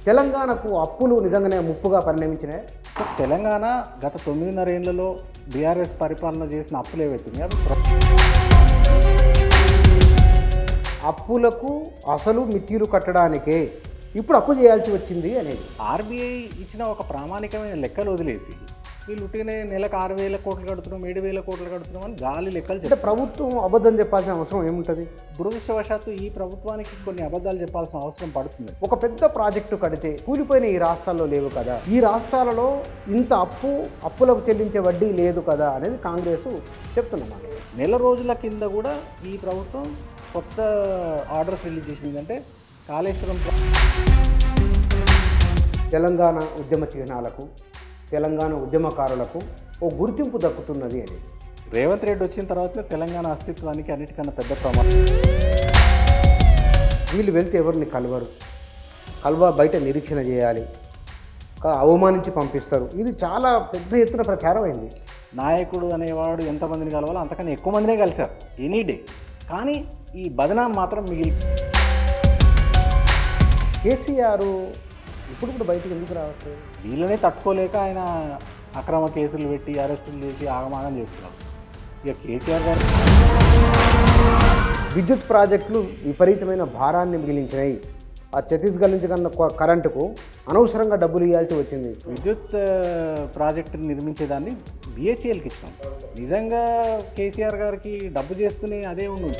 తెలంగాణకు అప్పులు నిజంగానే ముప్పుగా పరిణమించినాయి. తెలంగాణ గత 9.5 ఏళ్లలో బీఆర్ఎస్ పరిపాలన చేసిన అప్పులు ఏవైతున్నాయి అవి అప్పులకు అసలు మిత్తిలు కట్టడానికే ఇప్పుడు అప్పు చేయాల్సి వచ్చింది అనేది ఆర్బీఐ ఇచ్చిన ఒక ప్రామాణికమైన లెక్కలు వదిలేసి వీళ్ళు ఉట్టినే నెలకు 6,000 కోట్లు కడుతున్నాం 7,000 కోట్లు కడుతున్నాం అని గాలి లెక్కలు అంటే ప్రభుత్వం అబద్ధం చెప్పాల్సిన అవసరం ఏముంటుంది? దురదృష్టవశాత్తు ఈ ప్రభుత్వానికి కొన్ని అబద్ధాలు చెప్పాల్సిన అవసరం పడుతుంది. ఒక పెద్ద ప్రాజెక్టు కడితే కూలిపోయిన ఈ రాష్ట్రాల్లో లేవు కదా, ఈ రాష్ట్రాలలో ఇంత అప్పులకు చెల్లించే వడ్డీ లేదు కదా అనేది కాంగ్రెస్ చెప్తున్నమాట. నెల రోజుల కింద కూడా ఈ ప్రభుత్వం కొత్త ఆర్డర్స్ రిలీజ్ చేసిందంటే కాళేశ్వరం తెలంగాణ ఉద్యమ చిహ్నాలకు తెలంగాణ ఉద్యమకారులకు ఓ గుర్తింపు దక్కుతున్నది అని రేవంత్ రెడ్డి వచ్చిన తర్వాత తెలంగాణ అస్తిత్వానికి అన్నిటికన్నా పెద్ద ప్రమాదం. వీళ్ళు వెళ్తే ఎవరిని కలవ బయట నిరీక్షణ చేయాలి, అవమానించి పంపిస్తారు. ఇది చాలా పెద్ద ఎత్తున ప్రచారం అయింది. నాయకుడు అనేవాడు ఎంతమందిని కలవాలో అంతకన్నా ఎక్కువ మందినే కలిశారు ఎనీ డే. కానీ ఈ బదనాం మాత్రం మిగిలి కేసీఆర్ ఇప్పుడు కూడా బయటకు ఎందుకు రావచ్చు? వీళ్ళనే తట్టుకోలేక ఆయన అక్రమ కేసులు పెట్టి అరెస్టులు చేసి ఆగమాగం చేస్తున్నారు. ఇక కేసీఆర్ గారు విద్యుత్ ప్రాజెక్టులు విపరీతమైన భారాన్ని మిగిలించినాయి. ఆ ఛత్తీస్గఢ్ నుంచి కన్నా కరెంటుకు అనవసరంగా డబ్బులు ఇవ్వాల్సి వచ్చింది. విద్యుత్ ప్రాజెక్టుని నిర్మించేదాన్ని బిహెచ్ఎల్కి ఇచ్చినాం. నిజంగా కేసీఆర్ గారికి డబ్బు చేసుకుని అదే ఉండు.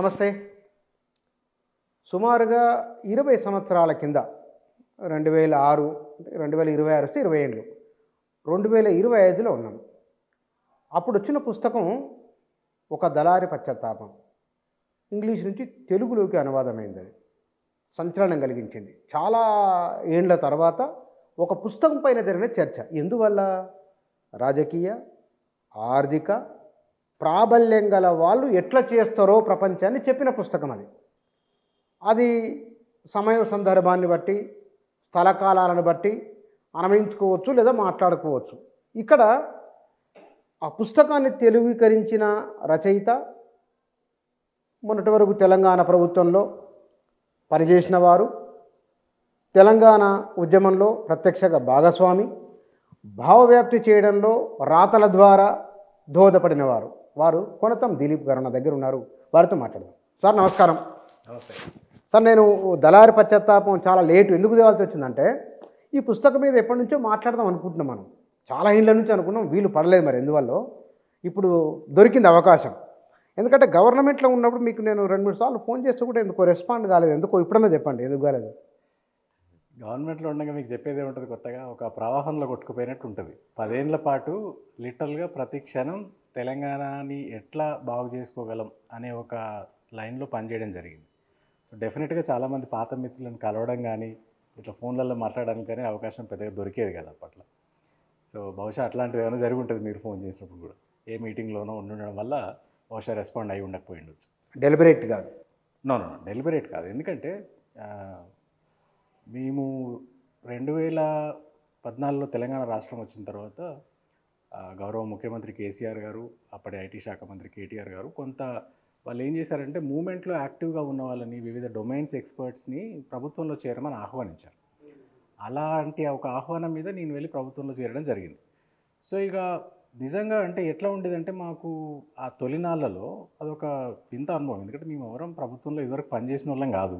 నమస్తే. సుమారుగా 20 సంవత్సరాల కింద 2006 2026 వస్తే 20 ఏళ్ళు 2025లో ఉన్నాం. అప్పుడు వచ్చిన పుస్తకం ఒక దళారి పశ్చాత్తాపం, ఇంగ్లీష్ నుంచి తెలుగులోకి అనువాదమైంది. అది సంచలనం కలిగించింది. చాలా ఏండ్ల తర్వాత ఒక పుస్తకం పైన జరిగిన చర్చ. ఎందువల్ల? రాజకీయ ఆర్థిక ప్రాబల్యం గల వాళ్ళు ఎట్లా చేస్తారో ప్రపంచాన్ని చెప్పిన పుస్తకం అది. అది సమయ సందర్భాన్ని బట్టి స్థలకాలాలను బట్టి అన్వయించుకోవచ్చు లేదా మాట్లాడుకోవచ్చు. ఇక్కడ ఆ పుస్తకాన్ని తెలుగుకరించిన రచయిత మొన్నటి వరకు తెలంగాణ ప్రభుత్వంలో పనిచేసిన వారు, తెలంగాణ ఉద్యమంలో ప్రత్యక్షంగా భాగస్వామి, భావవ్యాప్తి చేయడంలో రాతల ద్వారా దోహదపడిన వారు కొనతం దిలీప్ గారు నా దగ్గర ఉన్నారు. వారితో మాట్లాడదాం. సార్ నమస్కారం. నమస్తే సార్, నేను దళారి పశ్చాత్తాపం చాలా లేటు ఎందుకు తేవాల్సి వచ్చిందంటే, ఈ పుస్తకం మీద ఎప్పటి నుంచో మాట్లాడదాం అనుకుంటున్నాం. మనం చాలా ఏళ్ళ నుంచి అనుకున్నాం, వీలు పడలేదు. మరి ఎందువల్ల ఇప్పుడు దొరికింది అవకాశం. ఎందుకంటే గవర్నమెంట్లో ఉన్నప్పుడు మీకు నేను 2-3 సార్లు ఫోన్ చేస్తే కూడా ఎందుకో రెస్పాండ్ కాలేదు. ఎందుకో ఇప్పుడన్నా చెప్పండి ఎందుకు కాలేదు? గవర్నమెంట్లో ఉండగా మీకు చెప్పేదే ఉంటుంది, కొత్తగా ఒక ప్రవాహంలో కొట్టుకుపోయినట్టు ఉంటుంది. 10 ఏళ్ల పాటు లిటరల్గా ప్రతి క్షణం తెలంగాణని ఎట్లా బాగు చేసుకోగలం అనే ఒక లైన్లో పనిచేయడం జరిగింది. సో డెఫినెట్గా చాలామంది పాత మిత్రులను కలవడం కానీ ఇట్లా ఫోన్లలో మాట్లాడడానికి కానీ అవకాశం పెద్దగా దొరికేది కదా అప్పట్లో. సో బహుశా అట్లాంటిది ఏమైనా జరిగి ఉంటుంది మీరు ఫోన్ చేసినప్పుడు కూడా. ఏ మీటింగ్లోనో ఉండడం వల్ల బహుశా రెస్పాండ్ అయ్యి ఉండకపోయిండొచ్చు. డెలిబరేట్ కాదు. నో డెలిబరేట్ కాదు. ఎందుకంటే మేము 2014లో తెలంగాణ రాష్ట్రం వచ్చిన తర్వాత గౌరవ ముఖ్యమంత్రి కేసీఆర్ గారు, అప్పటి ఐటీ శాఖ మంత్రి కేటీఆర్ గారు కొంత వాళ్ళు ఏం చేశారంటే మూమెంట్లో యాక్టివ్గా ఉన్న వాళ్ళని, వివిధ డొమైన్స్ ఎక్స్పర్ట్స్ని ప్రభుత్వంలో చేరమని ఆహ్వానించారు. అలాంటి ఒక ఆహ్వానం మీద నేను వెళ్ళి ప్రభుత్వంలో చేరడం జరిగింది. సో ఇక నిజంగా అంటే ఎట్లా ఉండేదంటే మాకు ఆ తొలినాళ్ళలో అదొక వింత అనుభవం. ఎందుకంటే మేము ఎవరం ప్రభుత్వంలో ఇదివరకు పనిచేసిన వాళ్ళం కాదు,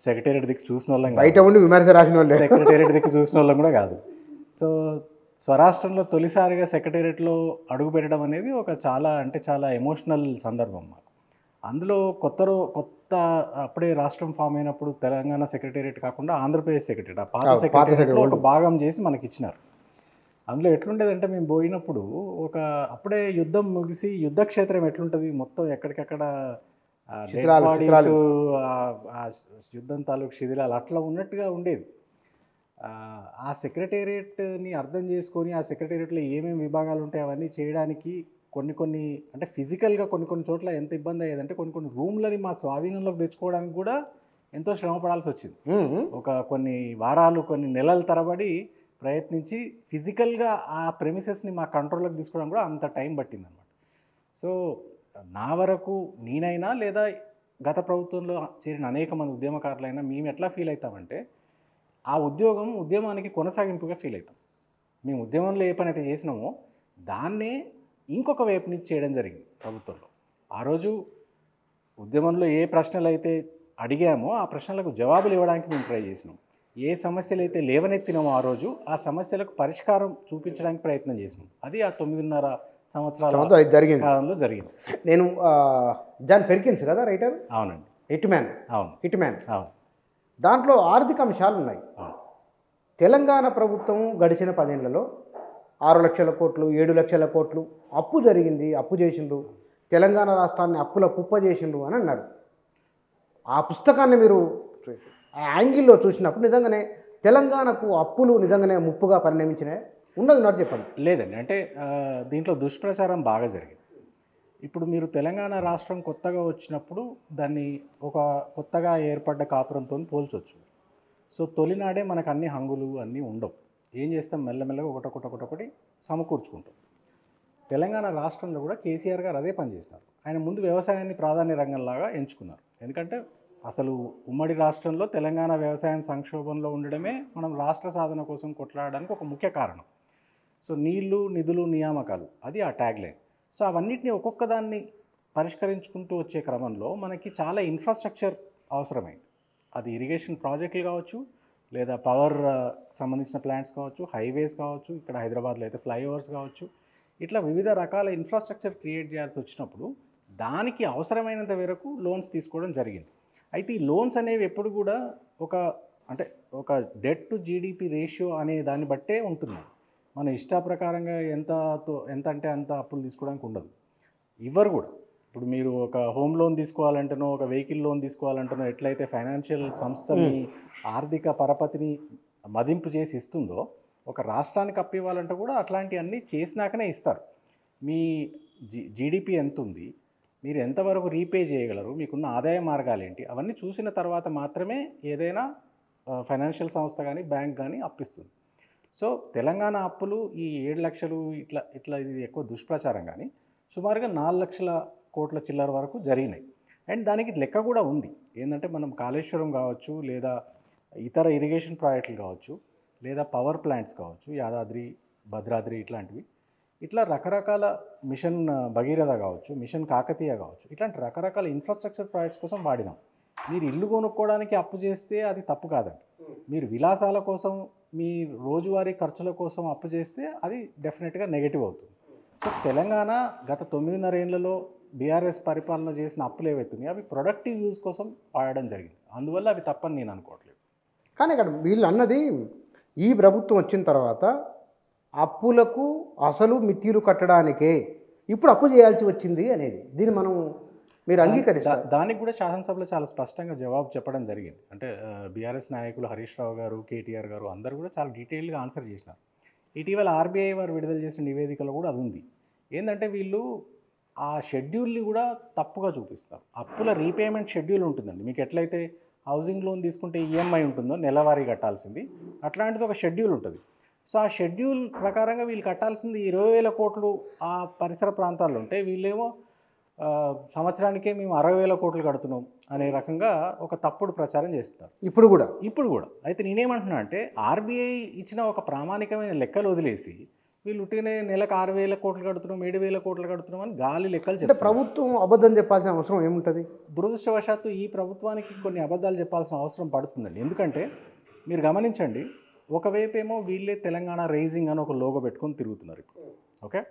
సెక్రటేరియట్ దిక్కు చూసిన వాళ్ళం, బయట ఉండి విమర్శ రాసిన వాళ్ళు, సెక్రటేరియట్ దిక్కు చూసిన వాళ్ళం కూడా కాదు. సో స్వరాష్ట్రంలో తొలిసారిగా సెక్రటేరియట్లో అడుగు పెట్టడం అనేది ఒక చాలా ఎమోషనల్ సందర్భం మాకు. అందులో కొత్త అప్పుడే రాష్ట్రం ఫామ్ అయినప్పుడు తెలంగాణ సెక్రటేరియట్ కాకుండా ఆంధ్రప్రదేశ్ సెక్రటేరియట్, ఆ పాత సెక్రటేరియట్లో ఒక భాగం చేసి మనకి ఇచ్చినారు. అందులో ఎట్లుండేదంటే మేము పోయినప్పుడు అప్పుడే యుద్ధం ముగిసి యుద్ధ క్షేత్రం ఎట్లుంటుంది, మొత్తం ఎక్కడికక్కడ యుద్ధం తాలూకు శిథిలాలు అట్లా ఉన్నట్టుగా ఉండేది. ఆ సెక్రటేరియట్ని అర్థం చేసుకొని ఆ సెక్రటేరియట్లో ఏమేమి విభాగాలు ఉంటాయి అవన్నీ చేయడానికి కొన్ని అంటే ఫిజికల్గా కొన్ని చోట్ల ఎంత ఇబ్బంది అయ్యేదంటే కొన్ని రూమ్లని మా స్వాధీనంలోకి తెచ్చుకోవడానికి కూడా ఎంతో శ్రమ పడాల్సి వచ్చింది. కొన్ని వారాలు కొన్ని నెలల తరబడి ప్రయత్నించి ఫిజికల్గా ఆ ప్రెమిసెస్ని మా కంట్రోల్లోకి తీసుకోవడం కూడా అంత టైం పట్టిందనమాట. సో నా వరకు నేనైనా లేదా గత ప్రభుత్వంలో చేరిన అనేక మంది ఉద్యమకారులైనా మేము ఎట్లా ఫీల్ అవుతామంటే ఆ ఉద్యమానికి కొనసాగింపుగా ఫీల్ అవుతాం. మేము ఉద్యమంలో ఏ పని అయితే చేసినామో దాన్నే ఇంకొక వైపు నుంచి చేయడం జరిగింది ప్రభుత్వంలో. ఆ రోజు ఉద్యమంలో ఏ ప్రశ్నలు అయితే అడిగామో ఆ ప్రశ్నలకు జవాబులు ఇవ్వడానికి మేము ట్రై చేసినాం. ఏ సమస్యలు అయితే లేవనెత్తినామో ఆ రోజు ఆ సమస్యలకు పరిష్కారం చూపించడానికి ప్రయత్నం చేసినాం. అది ఆ 9.5 సంవత్సరాల జరిగింది కాలంలో జరిగింది. నేను జాన్ పెర్కిన్స్ కదా రైటర్? అవునండి. Hit man. అవును. దాంట్లో ఆర్థిక అంశాలు ఉన్నాయి. తెలంగాణ ప్రభుత్వం గడిచిన 10 ఏళ్లలో 6 లక్షల కోట్లు 7 లక్షల కోట్లు అప్పు జరిగింది, అప్పు చేసిండ్రు, తెలంగాణ రాష్ట్రాన్ని అప్పుల కుప్ప చేసిండ్రు అని అన్నారు. ఆ పుస్తకాన్ని మీరు ఆ యాంగిల్లో చూసినప్పుడు నిజంగానే తెలంగాణకు అప్పులు నిజంగానే ముప్పుగా పరిణమించినాయి ఉన్నది నాకు చెప్పండి. లేదండి, అంటే దీంట్లో దుష్ప్రచారం బాగా జరిగింది. ఇప్పుడు మీరు తెలంగాణ రాష్ట్రం కొత్తగా వచ్చినప్పుడు దాన్ని ఒక కొత్తగా ఏర్పడ్డ కాపురంతో పోల్చొచ్చు. సో తొలినాడే మనకు అన్ని హంగులు అన్నీ ఉండవు. ఏం చేస్తాం, మెల్లమెల్లగా ఒకటొకటి సమకూర్చుకుంటాం. తెలంగాణ రాష్ట్రంలో కూడా కేసీఆర్ గారు అదే పని చేసినారు. ఆయన ముందు వ్యవసాయాన్ని ప్రాధాన్య రంగంలాగా ఎంచుకున్నారు. ఎందుకంటే అసలు ఉమ్మడి రాష్ట్రంలో తెలంగాణ వ్యవసాయం సంక్షోభంలో ఉండడమే మనం రాష్ట్ర సాధన కోసం కొట్లాడడానికి ఒక ముఖ్య కారణం. సో నీళ్లు, నిధులు, నియామకాలు, అది ఆ ట్యాగ్ లైన్. సో అవన్నిటిని ఒక్కొక్క దాన్ని పరిష్కరించుకుంటూ వచ్చే క్రమంలో మనకి చాలా ఇన్ఫ్రాస్ట్రక్చర్ అవసరమైంది. అది ఇరిగేషన్ ప్రాజెక్టులు కావచ్చు, లేదా పవర్ సంబంధించిన ప్లాంట్స్ కావచ్చు, హైవేస్ కావచ్చు, ఇక్కడ హైదరాబాద్లో అయితే ఫ్లైఓవర్స్ కావచ్చు, ఇట్లా వివిధ రకాల ఇన్ఫ్రాస్ట్రక్చర్ క్రియేట్ చేయాల్సి వచ్చినప్పుడు దానికి అవసరమైనంత వరకు లోన్స్ తీసుకోవడం జరిగింది. అయితే ఈ లోన్స్ అనేవి ఎప్పుడు కూడా ఒక డెట్ టు జీడిపి రేషియో అనే దాన్ని బట్టే ఉంటున్నాయి. మన ఇష్టాప్రకారంగా ఎంత అంటే అంత అప్పులు తీసుకోవడానికి ఉండదు. ఇవ్వరు కూడా. ఇప్పుడు మీరు ఒక హోమ్ లోన్ తీసుకోవాలంటేనో, ఒక వెహికల్ లోన్ తీసుకోవాలంటేనో ఎట్లయితే ఫైనాన్షియల్ సంస్థని ఆర్థిక పరపతిని మదింపు చేసి ఇస్తుందో, ఒక రాష్ట్రానికి అప్పు ఇవ్వాలంటే కూడా అట్లాంటివన్నీ చేసినాకనే ఇస్తారు. మీ జీడిపి ఎంత ఉంది, మీరు ఎంతవరకు రీపే చేయగలరు, మీకున్న ఆదాయ మార్గాలు ఏంటి, అవన్నీ చూసిన తర్వాత మాత్రమే ఏదైనా ఫైనాన్షియల్ సంస్థ కానీ బ్యాంక్ కానీ అప్పిస్తుంది. సో తెలంగాణ అప్పులు ఈ 7 లక్షలు ఇట్లా ఇది ఎక్కువ దుష్ప్రచారం, కానీ సుమారుగా 4 లక్షల కోట్ల చిల్లర వరకు జరిగినాయి. అండ్ దానికి లెక్క కూడా ఉంది. ఏంటంటే మనం కాళేశ్వరం కావచ్చు, లేదా ఇతర ఇరిగేషన్ ప్రాజెక్టులు కావచ్చు, లేదా పవర్ ప్లాంట్స్ కావచ్చు, యాదాద్రి, భద్రాద్రి ఇట్లాంటివి, ఇట్లా రకరకాల మిషన్ భగీరథ కావచ్చు, మిషన్ కాకతీయ కావచ్చు, ఇట్లాంటి రకరకాల ఇన్ఫ్రాస్ట్రక్చర్ ప్రాజెక్ట్స్ కోసం వాడినాం. మీరు ఇల్లు కొనుక్కోవడానికి అప్పు చేస్తే అది తప్పు కాదండి. మీరు విలాసాల కోసం, మీ రోజువారీ ఖర్చుల కోసం అప్పు చేస్తే అది డెఫినెట్గా నెగటివ్ అవుతుంది. సో తెలంగాణ గత 9.5 ఏళ్లలో బీఆర్ఎస్ పరిపాలన చేసిన అప్పులు ఏవైతున్నాయి అవి ప్రొడక్టివ్ యూజ్ కోసం వాడడం జరిగింది. అందువల్ల అవి తప్పని నేను అనుకోవట్లేదు. కానీ ఇక్కడ వీళ్ళు అన్నది ఈ ప్రభుత్వం వచ్చిన తర్వాత అప్పులకు అసలు మిత్తిలు కట్టడానికే ఇప్పుడు అప్పు చేయాల్సి వచ్చింది అనేది, దీన్ని మీరు అంగీకరిస్తారు? దానికి కూడా శాసనసభలో చాలా స్పష్టంగా జవాబు చెప్పడం జరిగింది. అంటే బీఆర్ఎస్ నాయకులు హరీష్ రావు గారు, కేటీఆర్ గారు అందరూ కూడా చాలా డీటెయిల్గా ఆన్సర్ చేసినారు. ఇటీవల ఆర్బీఐ వారు విడుదల చేసిన నివేదికలో కూడా అది ఉంది. ఏంటంటే వీళ్ళు ఆ షెడ్యూల్ని కూడా తప్పుగా చూపిస్తారు. అప్పుల రీపేమెంట్ షెడ్యూల్ ఉంటుందండి. మీకు ఎట్లయితే హౌసింగ్ లోన్ తీసుకుంటే ఈఎంఐ ఉంటుందో నెలవారీ కట్టాల్సింది, అట్లాంటిది ఒక షెడ్యూల్ ఉంటుంది. సో ఆ షెడ్యూల్ ప్రకారంగా వీళ్ళు కట్టాల్సింది 20,000 కోట్లు ఆ పరిసర ప్రాంతాల్లో ఉంటే, వీళ్ళేమో సంవత్సరానికే మేము 60,000 కోట్లు కడుతున్నాం అనే రకంగా ఒక తప్పుడు ప్రచారం చేస్తారు ఇప్పుడు కూడా. అయితే నేనేమంటున్నా అంటే ఆర్బీఐ ఇచ్చిన ఒక ప్రామాణికమైన లెక్కలు వదిలేసి వీళ్ళు ఉట్టినే నెలకు 6,000 కోట్లు కడుతున్నాం, 7,000 కోట్లు కడుతున్నాం అని గాలి లెక్కలు చెప్తారు. ప్రభుత్వం అబద్ధం చెప్పాల్సిన అవసరం ఏముంటుంది? దురదృష్టవశాత్తు ఈ ప్రభుత్వానికి కొన్ని అబద్ధాలు చెప్పాల్సిన అవసరం పడుతుందండి. ఎందుకంటే మీరు గమనించండి, ఒకవైపు ఏమో వీళ్ళే తెలంగాణ రైజింగ్ అని ఒక లోగో పెట్టుకొని తిరుగుతున్నారు ఇప్పుడు, ఓకే.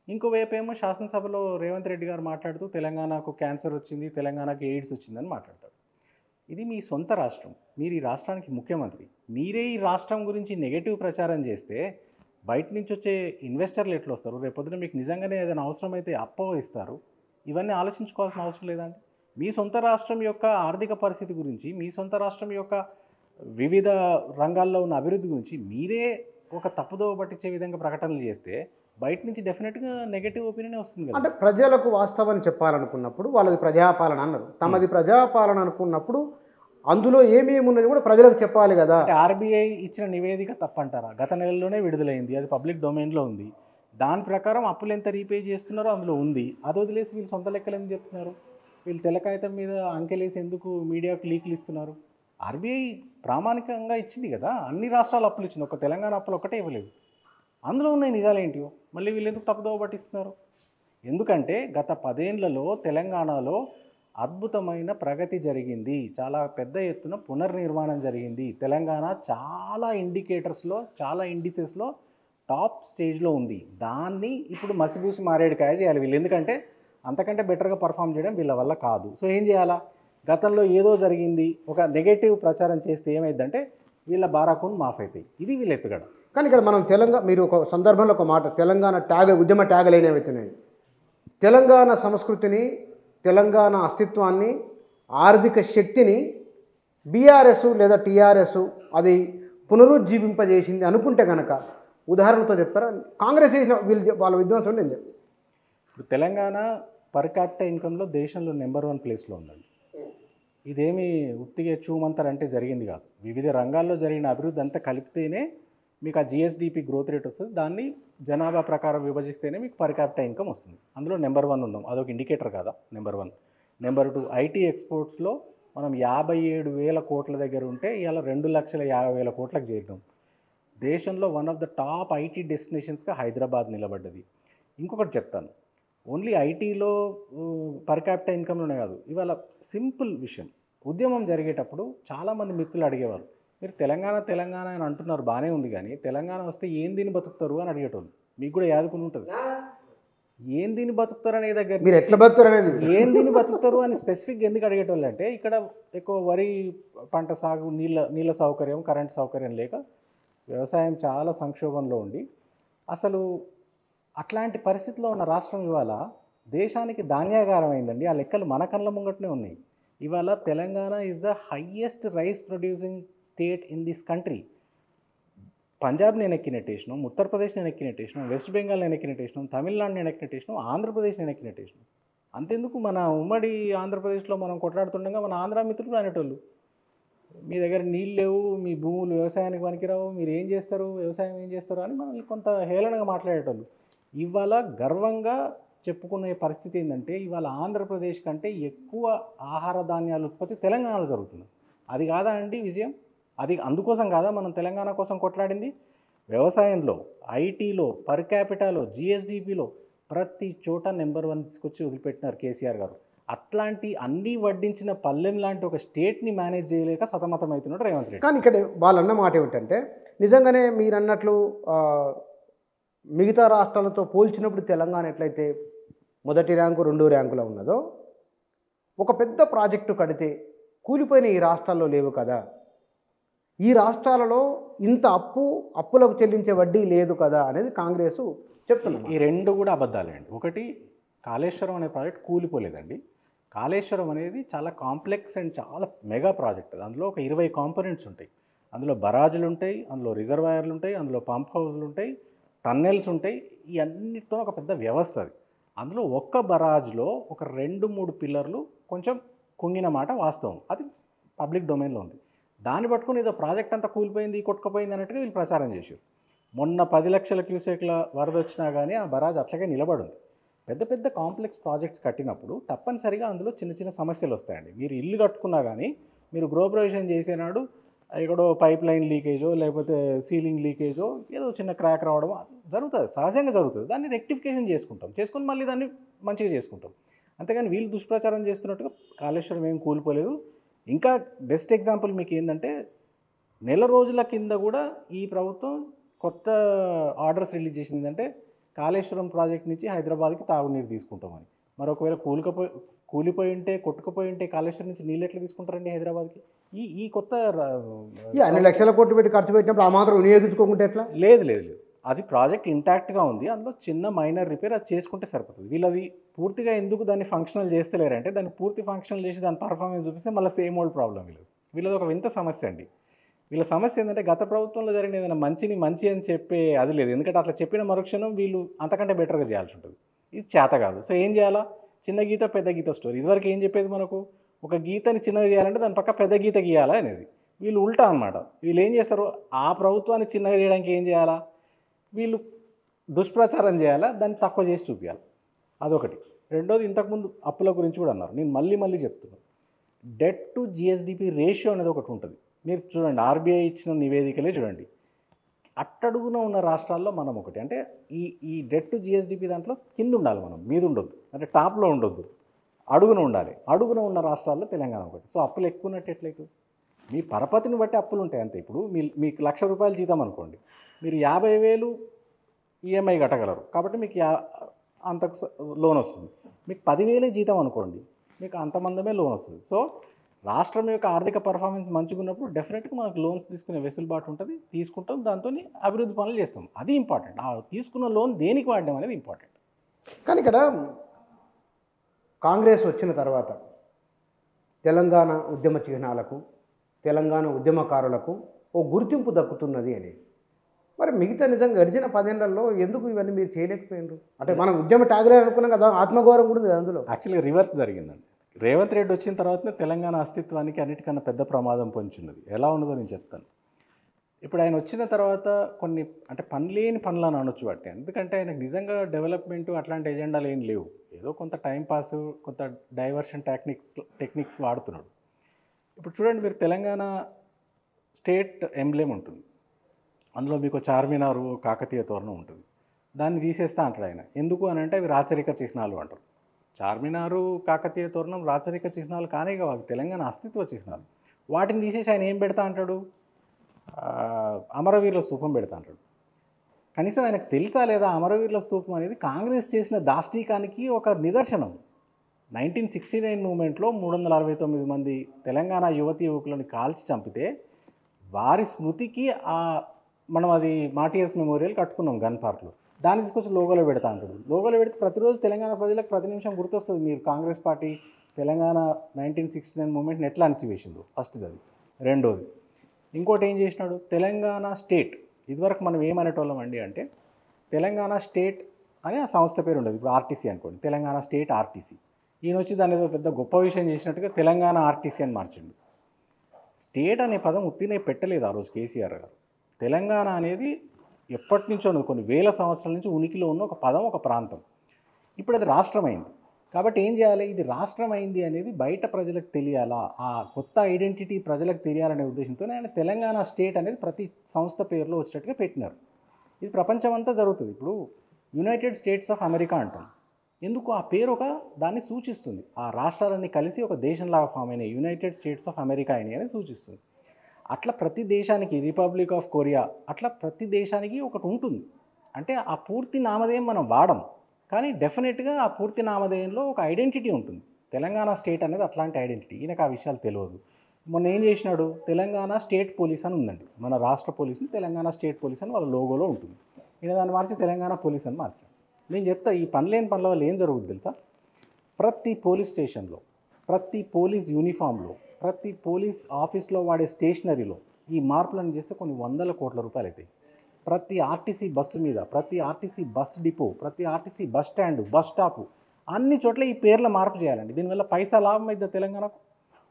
ఇంకోవైపు ఏమో శాసనసభలో రేవంత్ రెడ్డి గారు మాట్లాడుతూ తెలంగాణకు క్యాన్సర్ వచ్చింది, తెలంగాణకు ఎయిడ్స్ వచ్చిందని మాట్లాడతారు. ఇది మీ సొంత రాష్ట్రం, మీరు ఈ రాష్ట్రానికి ముఖ్యమంత్రి, మీరే ఈ రాష్ట్రం గురించి నెగటివ్ ప్రచారం చేస్తే బయట నుంచి వచ్చే ఇన్వెస్టర్లు ఎట్లా వస్తారు? రేపొద్దున మీకు నిజంగానే ఏదైనా అవసరమైతే అప్పు ఇస్తారు. ఇవన్నీ ఆలోచించుకోవాల్సిన అవసరం లేదండి. మీ సొంత రాష్ట్రం యొక్క ఆర్థిక పరిస్థితి గురించి, మీ సొంత రాష్ట్రం యొక్క వివిధ రంగాల్లో ఉన్న అభివృద్ధి గురించి మీరే ఒక తప్పుదోవ పట్టించే విధంగా ప్రకటనలు చేస్తే బయట నుంచి డెఫినెట్గా నెగటివ్ ఒపీనియన్ వస్తుంది కదా. అంటే ప్రజలకు వాస్తవాన్ని చెప్పాలనుకున్నప్పుడు వాళ్ళది ప్రజాపాలన అన్నారు, తమది ప్రజాపాలన అనుకున్నప్పుడు అందులో ఏమేమి ఉన్నది కూడా ప్రజలకు చెప్పాలి కదా. అంటే ఆర్బీఐ ఇచ్చిన నివేదిక తప్పంటారా? గత నెలలోనే విడుదలైంది, అది పబ్లిక్ డొమైన్లో ఉంది. దాని ప్రకారం అప్పులు ఎంత రీపే చేస్తున్నారో అందులో ఉంది. అది వదిలేసి వీళ్ళు సొంత లెక్కలు ఎందుకు చెప్తున్నారు? వీళ్ళు తెల్ల కాగితం మీద అంకెలేసి ఎందుకు మీడియాకు లీకులు ఇస్తున్నారు? ఆర్బీఐ ప్రామాణికంగా ఇచ్చింది కదా, అన్ని రాష్ట్రాలు అప్పులు ఇచ్చింది, ఒక తెలంగాణ అప్పులు ఒకటే ఇవ్వలేదు. అందులో ఉన్నాయి నిజాలేంటివో మళ్ళీ వీళ్ళు ఎందుకు తప్పుదోవ పట్టిస్తున్నారు? ఎందుకంటే గత 10 ఏళ్లలో తెలంగాణలో అద్భుతమైన ప్రగతి జరిగింది, చాలా పెద్ద ఎత్తున పునర్నిర్మాణం జరిగింది. తెలంగాణ చాలా ఇండికేటర్స్లో, చాలా ఇండిసెస్లో టాప్ స్టేజ్లో ఉంది. దాన్ని ఇప్పుడు మసిబూసి మారేడుకాయ చేయాలి వీళ్ళు, ఎందుకంటే అంతకంటే బెటర్గా పర్ఫామ్ చేయడం వీళ్ళ వల్ల కాదు. సో ఏం చేయాలా? గతంలో ఏదో జరిగింది ఒక నెగటివ్ ప్రచారం చేస్తే ఏమైందంటే వీళ్ళ బారాకుని మాఫ్ అవుతాయి. ఇది వీళ్ళ ఎత్తుగడ. కానీ ఇక్కడ మనం మీరు ఒక సందర్భంలో ఒక మాట, తెలంగాణ ఉద్యమ ట్యాగులు అయినవి వచ్చినాయి. తెలంగాణ సంస్కృతిని, తెలంగాణ అస్తిత్వాన్ని, ఆర్థిక శక్తిని బీఆర్ఎస్ లేదా టీఆర్ఎస్ అది పునరుజ్జీవింపజేసింది అనుకుంటే కనుక ఉదాహరణతో చెప్తారా? కాంగ్రెస్ చేసిన వాళ్ళ విధ్వంసం నేను చెప్తాను. ఇప్పుడు తెలంగాణ పర్ క్యాపిటల్ ఇన్కంలో దేశంలో నెంబర్ 1 ప్లేస్లో ఉందండి. ఇదేమి ఉత్తిగా చూమంతారంటే జరిగింది కాదు. వివిధ రంగాల్లో జరిగిన అభివృద్ధి అంతా కలిపితేనే మీకు ఆ జిఎస్డిపి గ్రోత్ రేట్ వస్తుంది. దాన్ని జనాభా ప్రకారం విభజిస్తేనే మీకు పర్ క్యాపిటల్ ఇన్కమ్ వస్తుంది. అందులో నెంబర్ 1 ఉన్నాం, అదొక ఇండికేటర్ కాదా? నెంబర్ 1. నెంబర్ 2, ఐటీ ఎక్స్పోర్ట్స్లో మనం 57,000 కోట్ల దగ్గర ఉంటే ఇవాళ 2,50,000 కోట్లకు చేరినాం. దేశంలో one of the top IT డెస్టినేషన్స్గా హైదరాబాద్ నిలబడ్డది. ఇంకొకటి చెప్తాను, ఓన్లీ ఐటీలో పర్ క్యాపిటల్ ఇన్కమ్లోనే కాదు, ఇవాళ సింపుల్ విషయం, ఉద్యమం జరిగేటప్పుడు చాలామంది మిత్రులు అడిగేవారు, మీరు తెలంగాణ తెలంగాణ అని అంటున్నారు బాగానే ఉంది, కానీ తెలంగాణ వస్తే ఏం దీన్ని బతుకుతారు అని అడిగేటోళ్ళు. మీకు కూడా యాదుకుని ఉంటుంది, ఏం దీన్ని బతుకుతారు అనే దగ్గర మీరు ఎట్లా బతుకుతారు అనేది, ఏం దీన్ని బతుకుతారు అని స్పెసిఫిక్గా ఎందుకు అడిగేటోళ్ళు అంటే ఇక్కడ ఎక్కువ వరి పంట సాగు, నీళ్ళ సౌకర్యం, కరెంట్ సౌకర్యం లేక వ్యవసాయం చాలా సంక్షోభంలో ఉండి అసలు అట్లాంటి పరిస్థితిలో ఉన్న రాష్ట్రం ఇవాళ దేశానికి ధాన్యాగారం అయిందండి. ఆ లెక్కలు మన కళ్ళ ముంగటనే ఉన్నాయి. ఇవాళ Telangana is the highest rice producing state in this country. Punjab నేను ఎక్కినట్టేసినాం, ఉత్తరప్రదేశ్ నేను ఎక్కినట్టేసినాం, వెస్ట్ బెంగాల్ నేను ఎక్కినట్టేసినాం, తమిళనాడు నేను ఎక్కినట్టేసినాం, ఆంధ్రప్రదేశ్ నేను ఎక్కినట్టేసినాం. అంతెందుకు మన ఉమ్మడి ఆంధ్రప్రదేశ్లో మనం కొట్లాడుతుండగా మన ఆంధ్ర మిత్రులు అనేటోళ్ళు, మీ దగ్గర నీళ్ళు లేవు, మీ భూములు వ్యవసాయానికి పనికిరావు, మీరు ఏం చేస్తారు, వ్యవసాయం ఏం చేస్తారు అని మనల్ని కొంత హేళనగా మాట్లాడేటోళ్ళు. ఇవాళ గర్వంగా చెప్పుకునే పరిస్థితి ఏంటంటే ఇవాళ ఆంధ్రప్రదేశ్ కంటే ఎక్కువ ఆహార ధాన్యాల ఉత్పత్తి తెలంగాణలో జరుగుతుంది. అది కాదా అండి విజయం? అది అందుకోసం కాదా మనం తెలంగాణ కోసం కొట్లాడింది? వ్యవసాయంలో, ఐటీలో, పర్ క్యాపిటాలో, జిఎస్డిపిలో ప్రతి చోట నెంబర్ 1 తీసుకొచ్చి వదిలిపెట్టినారు కేసీఆర్ గారు. అట్లాంటి అన్నీ వడ్డించిన పల్లెం లాంటి ఒక స్టేట్ని మేనేజ్ చేయలేక సతమతమవుతున్నాడు రేవంత్ రెడ్డి. కానీ ఇక్కడ వాళ్ళన్న మాట ఏమిటంటే నిజంగానే మీరు అన్నట్లు మిగతా రాష్ట్రాలతో పోల్చినప్పుడు తెలంగాణ ఎట్లయితే మొదటి ర్యాంకు 2వ ర్యాంకులో ఉన్నదో, ఒక పెద్ద ప్రాజెక్టు కడితే కూలిపోయిన ఈ రాష్ట్రాల్లో లేవు కదా, ఈ రాష్ట్రాలలో ఇంత అప్పులకు చెల్లించే వడ్డీ లేదు కదా అనేది కాంగ్రెస్ చెప్తున్నారు. ఈ రెండు కూడా అబద్ధాలే అండి. ఒకటి, కాళేశ్వరం అనే ప్రాజెక్ట్ కూలిపోలేదండి. కాళేశ్వరం అనేది చాలా కాంప్లెక్స్ అండ్ చాలా మెగా ప్రాజెక్ట్. అందులో ఒక 20 కాంపోనెంట్స్ ఉంటాయి. అందులో బరాజులు ఉంటాయి, అందులో రిజర్వాయర్లు ఉంటాయి, అందులో పంప్ హౌస్లు ఉంటాయి, టన్నెల్స్ ఉంటాయి. ఈ అన్నిటితో ఒక పెద్ద వ్యవస్థ అది. అందులో ఒక్క బరాజ్లో ఒక 2-3 పిల్లర్లు కొంచెం కుంగిన మాట వాస్తవం, అది పబ్లిక్ డొమైన్లో ఉంది. దాన్ని పట్టుకుని ఏదో ప్రాజెక్ట్ అంతా కూలిపోయింది, కొట్టుకుపోయింది అన్నట్టుగా వీళ్ళు ప్రచారం చేశారు. మొన్న 10 లక్షల క్యూసెక్ల వరద వచ్చినా కానీ ఆ బరాజ్ అట్లాగే నిలబడింది. పెద్ద పెద్ద కాంప్లెక్స్ ప్రాజెక్ట్స్ కట్టినప్పుడు తప్పనిసరిగా అందులో చిన్న చిన్న సమస్యలు వస్తాయండి. మీరు ఇల్లు కట్టుకున్నా కానీ మీరు గృహప్రవేశం చేసేనాడు ఎక్కడో పైప్ లైన్ లీకేజో లేకపోతే సీలింగ్ లీకేజో ఏదో చిన్న క్రాక్ రావడం జరుగుతుంది, సహజంగా జరుగుతుంది. దాన్ని రెక్టిఫికేషన్ చేసుకుని మళ్ళీ దాన్ని మంచిగా చేసుకుంటాం. అంతేగాని వీళ్ళు దుష్ప్రచారం చేస్తున్నట్టుగా కాళేశ్వరం ఏం కూలిపోలేదు. ఇంకా బెస్ట్ ఎగ్జాంపుల్ మీకు ఏంటంటే, నెల రోజుల కింద కూడా ఈ ప్రభుత్వం కొత్త ఆర్డర్స్ రిలీజ్ చేసిందంటే కాళేశ్వరం ప్రాజెక్ట్ నుంచి హైదరాబాద్కి తాగునీరు తీసుకుంటామని. మరి ఒకవేళ కూలిపోయి ఉంటే, కొట్టుకుపోయి ఉంటే కాళేశ్వరం నుంచి నీళ్ళు ఎట్లా తీసుకుంటారండి హైదరాబాద్కి? ఈ కొత్త అన్ని లక్షల కోట్లు పెట్టి ఖర్చు పెట్టినప్పుడు ఆ మాత్రం వినియోగించుకోకుంటే ఎట్లా? లేదు, అది ప్రాజెక్ట్ ఇంటాక్ట్గా ఉంది, అందులో చిన్న మైనర్ రిపేర్ అది చేసుకుంటే సరిపోతుంది. వీళ్ళు అది పూర్తిగా ఎందుకు దాన్ని ఫంక్షనల్ చేస్తలేరంటే, దాన్ని పూర్తి ఫంక్షనల్ చేసి దాని పర్ఫార్మెన్స్ చూపిస్తే మళ్ళీ సేమ్ ఓల్డ్ ప్రాబ్లం వీళ్ళది ఒక వింత సమస్య అండి. వీళ్ళ సమస్య ఏంటంటే గత ప్రభుత్వంలో జరిగిన ఏదైనా మంచిని మంచి అని చెప్పే అది లేదు. ఎందుకంటే అట్లా చెప్పిన మరుక్షణం వీళ్ళు అంతకంటే బెటర్‌గా చేయాల్సి ఉంటుంది. ఇది చేత కాదు. సో ఏం చేయాలా? చిన్న గీత, పెద్ద గీత స్టోరీ. ఇదివరకు ఏం చెప్పేది మనకు? ఒక గీతని చిన్నగా చేయాలంటే దాని పక్క పెద్ద గీత గీయాలా అనేది. వీళ్ళు ఉల్టా అనమాట. వీళ్ళు ఏం చేస్తారు? ఆ ప్రభుత్వాన్ని చిన్నగా చేయడానికి ఏం చేయాలా? వీళ్ళు దుష్ప్రచారం చేయాలా? దాన్ని తక్కువ చేసి చూపియాలి. అదొకటి. రెండోది ఇంతకుముందు అప్పుల గురించి కూడా అన్నారు. నేను మళ్ళీ మళ్ళీ చెప్తున్నాను. డెట్ టు జీఎస్డిపి రేషియో అనేది ఒకటి ఉంటుంది. మీరు చూడండి ఆర్బీఐ ఇచ్చిన నివేదికలే చూడండి. అట్టడుగున ఉన్న రాష్ట్రాల్లో మనం ఒకటి. అంటే ఈ డెట్ టు జీఎస్డిపి దాంట్లో కింద ఉండాలి మనం, మీద ఉండొద్దు. అంటే టాప్లో ఉండొద్దు, అడుగున ఉండాలి. అడుగున ఉన్న రాష్ట్రాల్లో తెలంగాణ ఒకటి. సో అప్పులు ఎక్కువ ఉన్నట్టు ఎట్లయితే మీ పరపతిని బట్టి అప్పులు ఉంటాయి అంతే. ఇప్పుడు మీకు ₹1,00,000 జీతం అనుకోండి, మీరు 50,000 ఈఎంఐ కట్టగలరు కాబట్టి మీకు అంతకు లోన్ వస్తుంది. మీకు 10,000 జీతం అనుకోండి, మీకు అంతమందమే లోన్ వస్తుంది. సో రాష్ట్రం యొక్క ఆర్థిక పర్ఫార్మెన్స్ మంచిగా ఉన్నప్పుడు డెఫినెట్గా మనకు లోన్స్ తీసుకునే వెసులుబాటు ఉంటుంది, తీసుకుంటాం, దాంతో అభివృద్ధి పనులు చేస్తాం. అది ఇంపార్టెంట్. ఆ తీసుకున్న లోన్ దేనికి వాడడం అనేది ఇంపార్టెంట్. కానీ ఇక్కడ కాంగ్రెస్ వచ్చిన తర్వాత తెలంగాణ ఉద్యమ చిహ్నాలకు, తెలంగాణ ఉద్యమకారులకు ఓ గుర్తింపు దక్కుతున్నది అనేది. మరి మిగతా నిజంగా గడిచిన 10 ఏళ్లలో ఎందుకు ఇవన్నీ మీరు చేయలేకపోయినారు? అంటే మనం ఉద్యమ ట్యాగ్లే అనుకున్నాం కదా, ఆత్మగౌరవం కూడా ఉంది కదా అందులో. యాక్చువల్గా రివర్స్ జరిగిందండి. రేవంత్ రెడ్డి వచ్చిన తర్వాతనే తెలంగాణ అస్తిత్వానికి అన్నిటికన్నా పెద్ద ప్రమాదం పొంచింది. ఎలా ఉన్నదో నేను చెప్తాను. ఇప్పుడు ఆయన వచ్చిన తర్వాత కొన్ని అంటే పనిలేని పనులు అని అనొచ్చు వాటిని. ఎందుకంటే ఆయనకు నిజంగా డెవలప్మెంట్ అట్లాంటి ఎజెండాలు ఏం లేవు. ఏదో కొంత టైంపాస్, కొంత డైవర్షన్ టెక్నిక్స్ వాడుతున్నాడు. ఇప్పుడు చూడండి, మీరు తెలంగాణ స్టేట్ ఎంబ్లెమ్ ఉంటుంది, అందులో మీకు చార్మినారు, కాకతీయ తోరణం ఉంటుంది. దాన్ని తీసేస్తా అంటాడు ఆయన. ఎందుకు అని అంటే అవి రాచరిక చిహ్నాలు అంటారు. చార్మినారు, కాకతీయ తోరణం రాచరిక చిహ్నాలు కానే కావు, తెలంగాణ అస్తిత్వ చిహ్నాలు. వాటిని తీసేసి ఆయన ఏం పెడతా అంటాడు? అమరవీరుల స్తూపం పెడతా అంటాడు. కనీసం ఆయనకు తెలుసా లేదా అమరవీరుల స్తూపం అనేది కాంగ్రెస్ చేసిన దాష్టీకానికి ఒక నిదర్శనం. 1969 మూమెంట్లో 369 మంది తెలంగాణ యువతీ యువకులను కాల్చి చంపితే వారి స్మృతికి మనం అది మాటియర్స్ మెమోరియల్ కట్టుకున్నాం గన్ పార్క్లో. దాన్ని తీసుకొచ్చి లోగోలో పెడతా అంటాడు. లోగోలో పెడితే ప్రతిరోజు తెలంగాణ ప్రజలకు ప్రతి నిమిషం గుర్తొస్తుంది మీరు కాంగ్రెస్ పార్టీ తెలంగాణ 1969 మూమెంట్ని ఎట్లా అణచివేసిందో. ఫస్ట్ది అది. రెండోది ఇంకోటి ఏం చేసినాడు? తెలంగాణ స్టేట్, ఇదివరకు మనం ఏమనేటోళ్ళం అండి అంటే తెలంగాణ స్టేట్ అని ఆ సంస్థ పేరు ఉండదు. ఇప్పుడు ఆర్టీసీ అనుకోండి, తెలంగాణ స్టేట్ ఆర్టీసీ. ఈయన వచ్చి దాని ఏదో పెద్ద గొప్ప విషయం చేసినట్టుగా తెలంగాణ ఆర్టీసీ అని మార్చిండు. స్టేట్ అనే పదం ఉత్తినే పెట్టలేదు ఆ రోజు కేసీఆర్ గారు. తెలంగాణ అనేది ఎప్పటి నుంచో కొన్ని వేల సంవత్సరాల నుంచి ఉనికిలో ఉన్న ఒక పదం, ఒక ప్రాంతం. ఇప్పుడు అది రాష్ట్రమైంది. కాబట్టి ఏం చేయాలి? ఇది రాష్ట్రమైంది అనేది బయట ప్రజలకు తెలియాలా, ఆ కొత్త ఐడెంటిటీ ప్రజలకు తెలియాలనే ఉద్దేశంతో ఆయన తెలంగాణ స్టేట్ అనేది ప్రతి సంస్థ పేరులో వచ్చేటట్టుగా పెట్టినారు. ఇది ప్రపంచమంతా జరుగుతుంది. ఇప్పుడు యునైటెడ్ స్టేట్స్ ఆఫ్ అమెరికా అంటాం. ఎందుకు? ఆ పేరు ఒక దాన్ని సూచిస్తుంది. ఆ రాష్ట్రాలన్నీ కలిసి ఒక దేశంలాగా ఫామ్ అయిన యునైటెడ్ స్టేట్స్ ఆఫ్ అమెరికా అని సూచిస్తుంది. అట్లా ప్రతి దేశానికి, రిపబ్లిక్ ఆఫ్ కొరియా, అట్లా ప్రతి దేశానికి ఒకటి ఉంటుంది. అంటే ఆ పూర్తి నామధేయం మనం వాడం, కానీ డెఫినెట్గా ఆ పూర్తి నామధేయంలో ఒక ఐడెంటిటీ ఉంటుంది. తెలంగాణ స్టేట్ అనేది అట్లాంటి ఐడెంటిటీ. ఈయనకు ఆ విషయాలు తెలియదు. మొన్న ఏం చేసినాడు? తెలంగాణ స్టేట్ పోలీస్ అని ఉందండి, మన రాష్ట్ర పోలీసుని తెలంగాణ స్టేట్ పోలీస్ అని వాళ్ళ లోగోలో ఉంటుంది. ఈయన దాన్ని మార్చి తెలంగాణ పోలీస్ అని మార్చాడు. నేను చెప్తా, ఈ పనులేని పనుల వల్ల ఏం జరుగుతుంది తెలుసా? ప్రతి పోలీస్ స్టేషన్లో, ప్రతి పోలీస్ యూనిఫామ్లో, ప్రతి పోలీస్ ఆఫీస్లో వాడే స్టేషనరీలో ఈ మార్పులను చేస్తే కొన్ని వందల కోట్ల రూపాయలు అవుతాయి. ప్రతి ఆర్టీసీ బస్సు మీద, ప్రతి ఆర్టీసీ బస్ డిపో, ప్రతి RTC bus stand, bus stop, అన్ని చోట్ల ఈ పేర్ల మార్పు చేయాలండి. దీనివల్ల పైసా లాభం అవుతుంది తెలంగాణకు.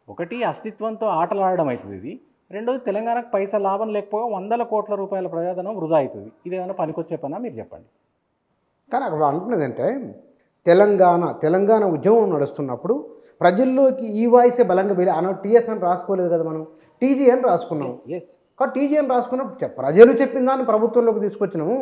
ఒకటి అస్తిత్వంతో ఆటలాడడం అవుతుంది ఇది. రెండోది తెలంగాణకు పైసా లాభం లేకపోగా వందల కోట్ల రూపాయల ప్రజాధనం వృధా అవుతుంది. ఇదేమైనా పనికొచ్చే పనా మీరు చెప్పండి. కానీ అక్కడ అంటున్నది అంటే తెలంగాణ ఉద్యమం నడుస్తున్నప్పుడు ప్రజల్లోకి ఈ వాయిసే బలంగా వెళ్ళి అన్న టీఎస్ అని రాసుకోలేదు కదా, మనం టీజీ అని రాసుకున్నాం. ఎస్, కానీ టీజీ అని రాసుకున్నప్పుడు ప్రజలు చెప్పిన దాన్ని ప్రభుత్వంలోకి తీసుకొచ్చినాము.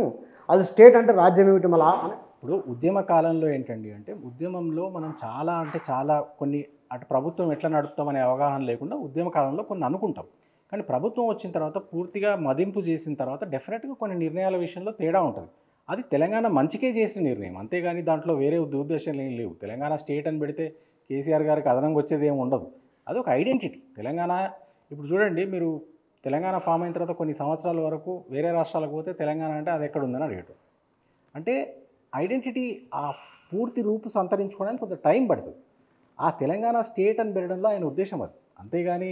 అది స్టేట్ అంటే రాజ్యం ఏమిటి మళ్ళా. ఇప్పుడు ఉద్యమ కాలంలో ఏంటండి అంటే ఉద్యమంలో మనం చాలా కొన్ని అటు ప్రభుత్వం ఎట్లా నడుపుతామనే అవగాహన లేకుండా ఉద్యమ కాలంలో కొన్ని అనుకుంటాం. కానీ ప్రభుత్వం వచ్చిన తర్వాత పూర్తిగా మదింపు చేసిన తర్వాత డెఫినెట్గా కొన్ని నిర్ణయాల విషయంలో తేడా ఉంటుంది. అది తెలంగాణ మంచికే చేసిన నిర్ణయం, అంతేగాని దాంట్లో వేరే ఉద్దేశాలు ఏం లేవు. తెలంగాణ స్టేట్ అని పెడితే కేసీఆర్ గారికి అదనంగా వచ్చేది ఏమి ఉండదు. అది ఒక ఐడెంటిటీ తెలంగాణ. ఇప్పుడు చూడండి, మీరు తెలంగాణ ఫామ్ అయిన తర్వాత కొన్ని సంవత్సరాల వరకు వేరే రాష్ట్రాలకు పోతే తెలంగాణ అంటే అది ఎక్కడ ఉందని అడిగేటు. అంటే ఐడెంటిటీ ఆ పూర్తి రూపు సంతరించుకోవడానికి కొంత టైం పడుతుంది. ఆ తెలంగాణ స్టేట్ అని పెట్టడంలో ఆయన ఉద్దేశం అది. అంతేగాని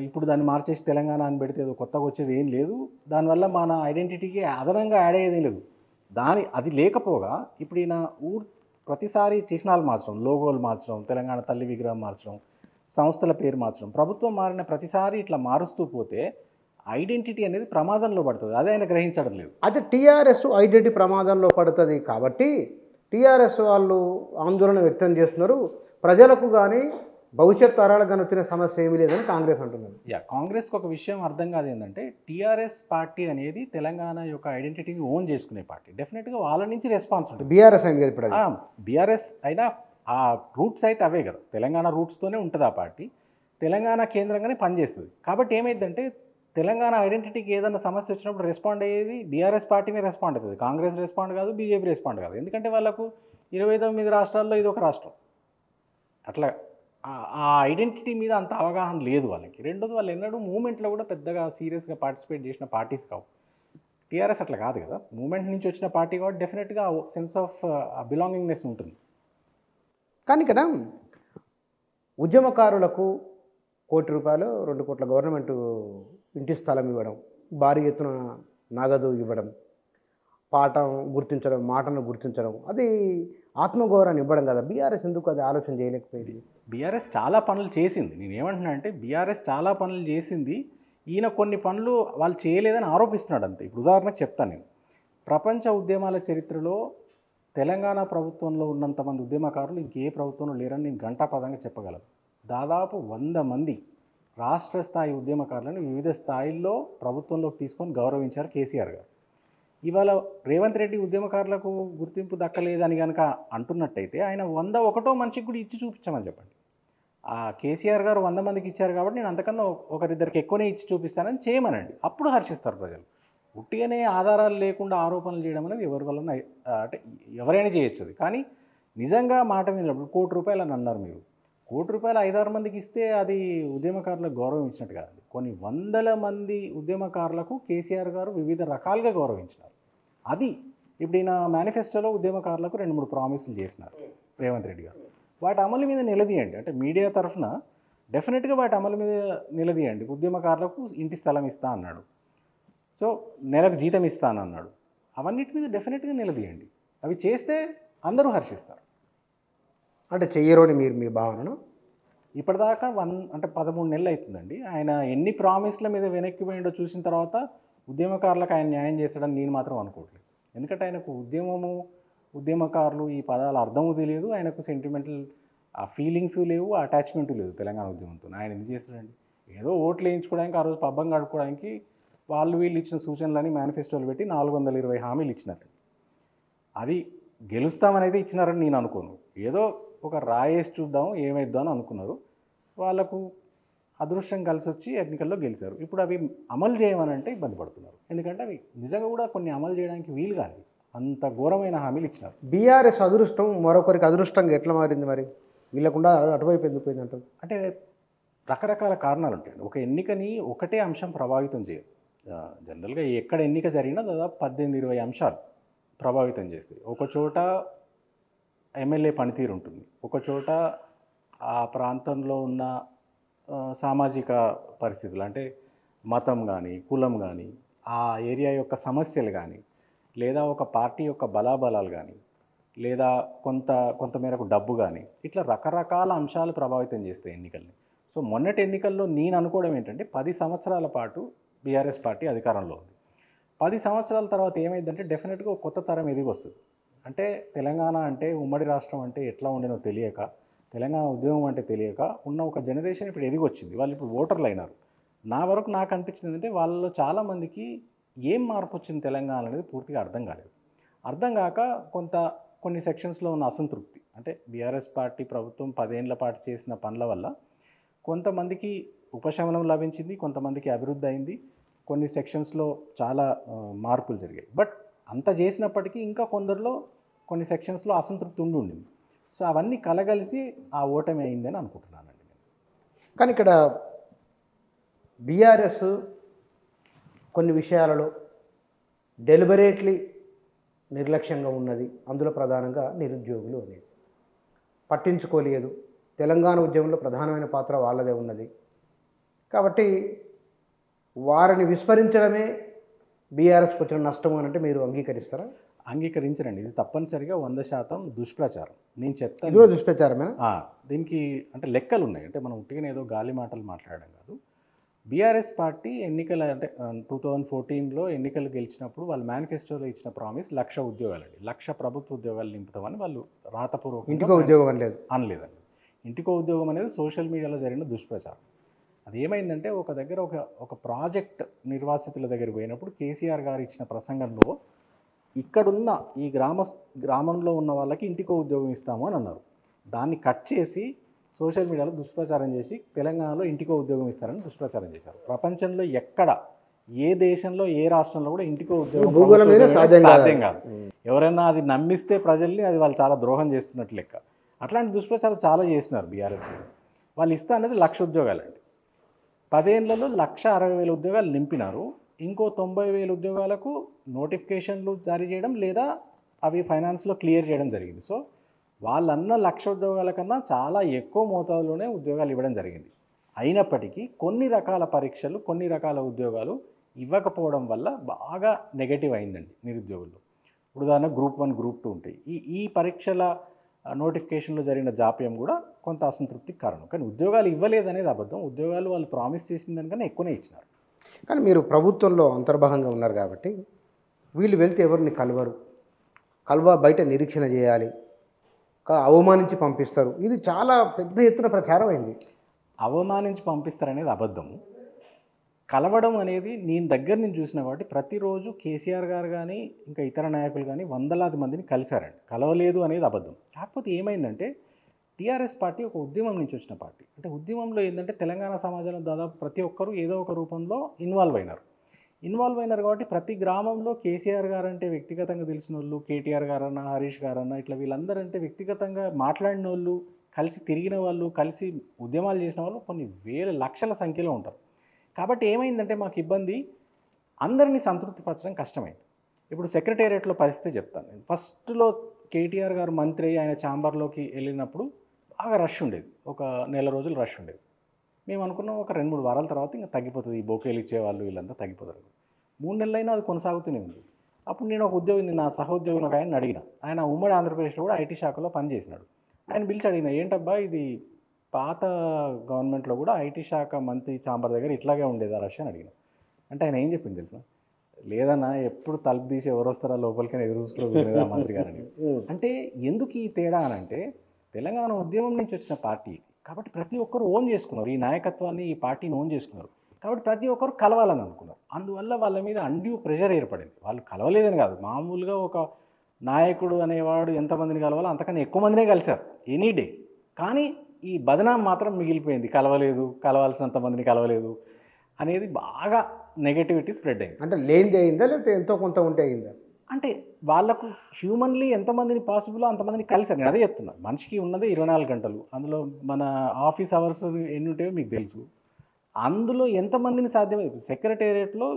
ఇప్పుడు దాన్ని మార్చేసి తెలంగాణ అని పెడితే ఏదో కొత్తగా వచ్చేది ఏం లేదు. దానివల్ల మన ఐడెంటిటీకి అదనంగా యాడ్ అయ్యేది లేదు. అది లేకపోగా ఇప్పుడు ఈయన ప్రతిసారి చిహ్నాలు మార్చడం, లోగోలు మార్చడం, తెలంగాణ తల్లి విగ్రహం మార్చడం, సంస్థల పేరు మార్చడం, ప్రభుత్వం మారిన ప్రతిసారి ఇట్లా మారుస్తూ పోతే ఐడెంటిటీ అనేది ప్రమాదంలో పడుతుంది. అదే ఆయన గ్రహించడం లేదు. అయితే టీఆర్ఎస్ ఐడెంటిటీ ప్రమాదంలో పడుతుంది కాబట్టి టీఆర్ఎస్ వాళ్ళు ఆందోళన వ్యక్తం చేస్తున్నారు. ప్రజలకు కానీ భవిష్యత్ తరాలకు కానీ వచ్చిన సమస్య ఏమీ లేదని కాంగ్రెస్ అంటున్నారు. కాంగ్రెస్కి ఒక విషయం అర్థం కాదు ఏంటంటే, టీఆర్ఎస్ పార్టీ అనేది తెలంగాణ యొక్క ఐడెంటిటీని ఓన్ చేసుకునే పార్టీ. డెఫినెట్గా వాళ్ళ నుంచి రెస్పాన్స్ ఉంటుంది. బీఆర్ఎస్ అయింది కదా ఇప్పుడు అది. బీఆర్ఎస్ అయినా ఆ రూట్స్ అయితే అవే కదా, తెలంగాణ రూట్స్తోనే ఉంటుంది ఆ పార్టీ. తెలంగాణ కేంద్రంగానే పనిచేస్తుంది. కాబట్టి ఏమైందంటే, తెలంగాణ ఐడెంటిటీకి ఏదైనా సమస్య వచ్చినప్పుడు రెస్పాండ్ అయ్యేది బీఆర్ఎస్ పార్టీనే రెస్పాండ్ అవుతుంది. కాంగ్రెస్ రెస్పాండ్ కాదు, బీజేపీ రెస్పాండ్ కాదు. ఎందుకంటే వాళ్ళకు 29 రాష్ట్రాల్లో ఇది ఒక రాష్ట్రం. అట్లా ఆ ఐడెంటిటీ మీద అంత అవగాహన లేదు వాళ్ళకి. రెండోది, వాళ్ళు ఎన్నడూ మూమెంట్లో కూడా పెద్దగా సీరియస్గా పార్టిసిపేట్ చేసిన పార్టీస్ కావు. టీఆర్ఎస్ అట్లా కాదు కదా, మూమెంట్ నుంచి వచ్చిన పార్టీ కాబట్టి డెఫినెట్గా సెన్స్ ఆఫ్ బిలాంగింగ్నెస్ ఉంటుంది. కానీ ఇక్కడ ఉద్యమకారులకు ₹1 కోటి 2 కోట్ల గవర్నమెంట్ ఇంటి స్థలం ఇవ్వడం, భారీ ఎత్తున నగదు ఇవ్వడం, పాఠం గుర్తించడం, మాటను గుర్తించడం, అది ఆత్మగౌరవాన్ని ఇవ్వడం కదా. బీఆర్ఎస్ ఎందుకు అది ఆలోచన చేయలేకపోయింది? బీఆర్ఎస్ చాలా పనులు చేసింది. నేను ఏమంటున్నా అంటే, బీఆర్ఎస్ చాలా పనులు చేసింది, ఈయన కొన్ని పనులు వాళ్ళు చేయలేదని ఆరోపిస్తున్నాడు అంతే. ఇప్పుడు ఉదాహరణకు చెప్తాను నేను. ప్రపంచ ఉద్యమాల చరిత్రలో తెలంగాణ ప్రభుత్వంలో ఉన్నంతమంది ఉద్యమకారులు ఇంకే ప్రభుత్వంలో లేరని నేను ఘంటాపదంగా చెప్పగలను. దాదాపు 100 మంది రాష్ట్ర స్థాయి ఉద్యమకారులను వివిధ స్థాయిల్లో ప్రభుత్వంలోకి తీసుకొని గౌరవించారు కేసీఆర్ గారు. ఇవాళ రేవంత్ రెడ్డి ఉద్యమకారులకు గుర్తింపు దక్కలేదని కనుక అంటున్నట్టయితే, ఆయన 101 మనిషికి కూడా ఇచ్చి చూపించమని చెప్పండి. ఆ కేసీఆర్ గారు 100 మందికి ఇచ్చారు కాబట్టి నేను అంతకన్నా ఒకరిద్దరికి ఎక్కువనే ఇచ్చి చూపిస్తానని చేయమనండి. అప్పుడు హర్షిస్తారు ప్రజలు. ఉట్టిగానే ఆధారాలు లేకుండా ఆరోపణలు చేయడం అనేది ఎవరి వలన అంటే ఎవరైనా చేయొచ్చు అది. కానీ నిజంగా మాట వినప్పుడు ₹1 కోటి అని అన్నారు మీరు. ₹1 కోటి 5-6 మందికి ఇస్తే అది ఉద్యమకారులకు గౌరవం ఇచ్చినట్టు కాదు. కొన్ని వందల మంది ఉద్యమకారులకు కేసీఆర్ గారు వివిధ రకాలుగా గౌరవించినారు. అది ఇప్పుడు ఈయన మేనిఫెస్టోలో ఉద్యమకారులకు 2-3 ప్రామిసులు చేసినారు రేవంత్ రెడ్డి గారు. వాటి అమలు మీద నిలదీయండి. అంటే మీడియా తరఫున డెఫినెట్గా వాటి అమలు మీద నిలదీయండి. ఉద్యమకారులకు ఇంటి స్థలం ఇస్తా అన్నాడు, సో నెలకు జీతం ఇస్తానన్నాడు. అవన్నిటి మీద డెఫినెట్గా నిలదీయండి. అవి చేస్తే అందరూ హర్షిస్తారు. అంటే చెయ్యరోని మీ భావనను ఇప్పటిదాకా 13 నెలలు అవుతుందండి. ఆయన ఎన్ని ప్రామిస్ల మీద వెనక్కి పోయిండో చూసిన తర్వాత ఉద్యమకారులకు ఆయన న్యాయం చేస్తాడని నేను మాత్రం అనుకోవట్లేదు. ఎందుకంటే ఆయనకు ఉద్యమకారులు ఈ పదాల అర్థము తెలియదు. ఆయనకు సెంటిమెంటల్ ఫీలింగ్స్ లేవు, అటాచ్మెంట్ లేదు తెలంగాణ ఉద్యమంతో. ఆయన ఎందుకు చేస్తాడండి? ఏదో ఓట్లు వేయించుకోవడానికి, ఆ రోజు పబ్బం గడుపుకోవడానికి వీళ్ళు ఇచ్చిన సూచనలని మేనిఫెస్టోలు పెట్టి 420 హామీలు ఇచ్చినారండి. అది గెలుస్తామని అయితే ఇచ్చినారని నేను అనుకోను. ఏదో ఒక రాయేసి చూద్దాం ఏమైద్దాం అని అనుకున్నారు. వాళ్ళకు అదృష్టం కలిసి వచ్చి ఎన్నికల్లో గెలిచారు. ఇప్పుడు అవి అమలు చేయమనంటే ఇబ్బంది పడుతున్నారు. ఎందుకంటే అవి నిజంగా కూడా కొన్ని అమలు చేయడానికి వీలు కాదు, అంత ఘోరమైన హామీలు ఇచ్చినారు. బీఆర్ఎస్ అదృష్టం మరొకరికి అదృష్టంగా ఎట్లా మారింది మరి? వీళ్ళకుండా అటువైపు ఎందుకు పోయింది అంటారు? అంటే రకరకాల కారణాలు ఉంటాయండి. ఒక ఎన్నికని ఒకటే అంశం ప్రభావితం చేయదు. జనరల్గా ఎక్కడ ఎన్నిక జరిగినా దాదాపు 18-20 అంశాలు ప్రభావితం చేస్తాయి. ఒక చోట ఎమ్మెల్యే పనితీరు ఉంటుంది, ఒక చోట ఆ ప్రాంతంలో ఉన్న సామాజిక పరిస్థితులు, అంటే మతం కానీ, కులం కానీ, ఆ ఏరియా యొక్క సమస్యలు కానీ, లేదా ఒక పార్టీ యొక్క బలాబలాలు కానీ, లేదా కొంతమేరకు డబ్బు కానీ, ఇట్లా రకరకాల అంశాలు ప్రభావితం చేస్తాయి ఎన్నికల్ని. సో మొన్నటి ఎన్నికల్లో నేను అనుకోవడం ఏంటంటే, 10 సంవత్సరాల పాటు బీఆర్ఎస్ పార్టీ అధికారంలో ఉంది. 10 సంవత్సరాల తర్వాత ఏమైందంటే డెఫినెట్గా ఒక కొత్త తరం ఎదిగి వస్తుంది. అంటే తెలంగాణ అంటే, ఉమ్మడి రాష్ట్రం అంటే ఎట్లా ఉండేనో తెలియక, తెలంగాణ ఉద్యమం అంటే తెలియక ఉన్న ఒక జనరేషన్ ఇప్పుడు ఎదిగి వచ్చింది. వాళ్ళు ఇప్పుడు ఓటర్లు అయినారు. నాకు అనిపించింది ఏంటంటే, వాళ్ళలో చాలామందికి ఏం మార్పు వచ్చింది తెలంగాణ అనేది పూర్తిగా అర్థం కాలేదు. అర్థం కాక కొన్ని సెక్షన్స్లో ఉన్న అసంతృప్తి, అంటే బీఆర్ఎస్ పార్టీ ప్రభుత్వం 10 ఏళ్ల పాటు చేసిన పనుల వల్ల కొంతమందికి ఉపశమనం లభించింది, కొంతమందికి అభివృద్ధి అయింది, కొన్ని సెక్షన్స్లో చాలా మార్పులు జరిగాయి. బట్ అంత చేసినప్పటికీ ఇంకా కొందరిలో కొన్ని సెక్షన్స్లో అసంతృప్తి ఉండింది. సో అవన్నీ కలగలిసి ఆ ఓటమి అయిందని అనుకుంటున్నానండి నేను. కానీ ఇక్కడ బీఆర్ఎస్ కొన్ని విషయాలలో డెలిబరేట్లీ నిర్లక్ష్యంగా ఉన్నది. అందులో ప్రధానంగా నిరుద్యోగులు అనేది పట్టించుకోలేదు. తెలంగాణ ఉద్యమంలో ప్రధానమైన పాత్ర వాళ్ళదే ఉన్నది. కాబట్టి వారిని విస్మరించడమే బీఆర్ఎస్కి వచ్చిన నష్టం అని అంటే మీరు అంగీకరిస్తారా? అంగీకరించరండి. ఇది తప్పనిసరిగా 100% దుష్ప్రచారం. నేను ఇది చెప్తాను. కూడా దుష్ప్రచారమేనా? దీనికి అంటే లెక్కలు ఉన్నాయి. అంటే మనం ఉట్టిగానే ఏదో గాలి మాటలు మాట్లాడడం కాదు. బీఆర్ఎస్ పార్టీ ఎన్నికల అంటే 2014లో ఎన్నికలు గెలిచినప్పుడు వాళ్ళు మేనిఫెస్టోలో ఇచ్చిన ప్రామిస్ 1,00,000 ఉద్యోగాలండి. 1,00,000 ప్రభుత్వ ఉద్యోగాలు నింపుతామని వాళ్ళు రాతపూర్వకంగా ఇంటికో ఉద్యోగం అని లేదు. అనలేదండి. ఇంటికో ఉద్యోగం అనేది సోషల్ మీడియాలో జరిగిన దుష్ప్రచారం. అది ఏమైందంటే ఒక దగ్గర ఒక ప్రాజెక్ట్ నిర్వాసితుల దగ్గర పోయినప్పుడు కేసీఆర్ గారు ఇచ్చిన ప్రసంగంలో ఇక్కడున్న ఈ గ్రామంలో ఉన్న వాళ్ళకి ఇంటికో ఉద్యోగం ఇస్తాము అని అన్నారు. దాన్ని కట్ చేసి సోషల్ మీడియాలో దుష్ప్రచారం చేసి తెలంగాణలో ఇంటికో ఉద్యోగం ఇస్తారని దుష్ప్రచారం చేశారు. ప్రపంచంలో ఎక్కడ ఏ దేశంలో ఏ రాష్ట్రంలో కూడా ఇంటికో ఉద్యోగం భూగోళం మీద సాధ్యం కాదు. ఎవరైనా అది నమ్మిస్తే ప్రజల్ని అది వాళ్ళు చాలా ద్రోహం చేస్తున్నట్లు లెక్క. అట్లాంటి దుష్ప్రచారం చాలా చేసినారు బీఆర్ఎస్. వాళ్ళు ఇస్తా అనేది 1,00,000 ఉద్యోగాలండి. 10 ఏళ్లలో 1,60,000 ఉద్యోగాలు నింపినారు. ఇంకో 90,000 ఉద్యోగాలకు నోటిఫికేషన్లు జారీ చేయడం లేదా అవి ఫైనాన్స్లో క్లియర్ చేయడం జరిగింది. సో వాళ్ళన్న 1,00,000 ఉద్యోగాల కన్నా చాలా ఎక్కువ మోతాదులోనే ఉద్యోగాలు ఇవ్వడం జరిగింది. అయినప్పటికీ కొన్ని రకాల పరీక్షలు కొన్ని రకాల ఉద్యోగాలు ఇవ్వకపోవడం వల్ల బాగా నెగటివ్ అయిందండి నిరుద్యోగుల్లో. ఉదాహరణ గ్రూప్ 1 గ్రూప్ 2 ఉంటాయి. ఈ పరీక్షల నోటిఫికేషన్లో జరిగిన జాప్యం కూడా కొంత అసంతృప్తికి కారణం. కానీ ఉద్యోగాలు ఇవ్వలేదనేది అబద్ధం. ఉద్యోగాలు వాళ్ళు ప్రామిస్ చేసిన దానికన్నా ఎక్కువనే ఇచ్చినారు. కానీ మీరు ప్రభుత్వంలో అంతర్భాగంగా ఉన్నారు కాబట్టి వీళ్ళు వెళ్తే ఎవరిని కలవరు, బయట నిరీక్షణ చేయాలి, అవమానించి పంపిస్తారు. ఇది చాలా పెద్ద ఎత్తున ప్రచారం అయింది. అవమానించి పంపిస్తారనేది అబద్ధము. కలవడం అనేది నేను దగ్గర నుంచి చూసిన కాబట్టి ప్రతిరోజు కేసీఆర్ గారు కానీ ఇంకా ఇతర నాయకులు కానీ వందలాది మందిని కలిశారండి. కలవలేదు అనేది అబద్ధం. కాకపోతే ఏమైందంటే టీఆర్ఎస్ పార్టీ ఒక ఉద్యమం నుంచి వచ్చిన పార్టీ. అంటే ఉద్యమంలో ఏంటంటే తెలంగాణ సమాజంలో దాదాపు ప్రతి ఒక్కరూ ఏదో ఒక రూపంలో ఇన్వాల్వ్ అయినారు కాబట్టి ప్రతి గ్రామంలో కేసీఆర్ గారు అంటే వ్యక్తిగతంగా తెలిసిన వాళ్ళు, కేటీఆర్ గారన్నా హరీష్ గారన్నా ఇట్లా వీళ్ళందరూ అంటే వ్యక్తిగతంగా మాట్లాడిన వాళ్ళు, కలిసి తిరిగిన వాళ్ళు, కలిసి ఉద్యమాలు చేసిన వాళ్ళు కొన్ని వేల లక్షల సంఖ్యలో ఉంటారు. కాబట్టి ఏమైందంటే మాకు ఇబ్బంది, అందరినీ సంతృప్తిపరచడం కష్టమైంది. ఇప్పుడు సెక్రటేరియట్లో పరిస్థితి చెప్తాను నేను. ఫస్ట్లో కేటీఆర్ గారు మంత్రి అయ్యి ఆయన ఛాంబర్లోకి వెళ్ళినప్పుడు బాగా రష్ ఉండేది. ఒక నెల రోజులు రష్ ఉండేది. మేము అనుకున్నాం ఒక 2-3 వారాల తర్వాత ఇంకా తగ్గిపోతుంది, ఈ బొకేలు ఇచ్చేవాళ్ళు వీళ్ళంతా తగ్గిపోతారు. 3 నెలలైనా అది కొనసాగుతూనే ఉంది. అప్పుడు నేను ఒక ఉద్యోగిని, నా సహోద్యోగిని ఒక ఆయన అడిగిన. ఆయన ఉమ్మడి ఆంధ్రప్రదేశ్లో కూడా ఐటీ శాఖలో పనిచేసినాడు. ఆయన పిలిచి అడిగిన, ఏంటబ్బా ఇది పాత గవర్నమెంట్లో కూడా ఐటీ శాఖ మంత్రి ఛాంబర్ దగ్గర ఇట్లాగే ఉండేది ఆ రష్ అని అడిగిన. అంటే ఆయన ఏం చెప్పింది తెలుసా? లేదన్నా ఎప్పుడు తలుపు తీసి ఎవరు వస్తారా లోపలికైనా ఎదురు చూసుకోలేదు ఆ మంత్రి గారని. అంటే ఎందుకు ఈ తేడా అని అంటే తెలంగాణ ఉద్యమం నుంచి వచ్చిన పార్టీ కాబట్టి ప్రతి ఒక్కరు ఓన్ చేసుకున్నారు, ఈ నాయకత్వాన్ని ఈ పార్టీని ఓన్ చేసుకున్నారు. కాబట్టి ప్రతి ఒక్కరు కలవాలని అనుకున్నారు. అందువల్ల వాళ్ళ మీద అన్డ్యూ ప్రెషర్ ఏర్పడింది. వాళ్ళు కలవలేదని కాదు, మామూలుగా ఒక నాయకుడు అనేవాడు ఎంతమందిని కలవాలో అంతకన్నా ఎక్కువ మందినే కలిశారు ఎనీ డే. కానీ ఈ బదనాం మాత్రం మిగిలిపోయింది, కలవాల్సినంత మందిని కలవలేదు అనేది బాగా నెగటివిటీ స్ప్రెడ్ అయింది. అంటే లేనిది అయిందా లేకపోతే ఎంతో కొంత ఉంటే అయిందా? అంటే వాళ్ళకు హ్యూమన్లీ ఎంతమందిని పాసిబుల్లో అంతమందిని కలిసారు. నేను అదే చెప్తున్నాను, మనిషికి ఉన్నదే 24 గంటలు. అందులో మన ఆఫీస్ అవర్స్ ఎన్ని ఉంటాయో మీకు తెలుసు. అందులో ఎంతమందిని సాధ్యమైంది? సెక్రటేరియట్లో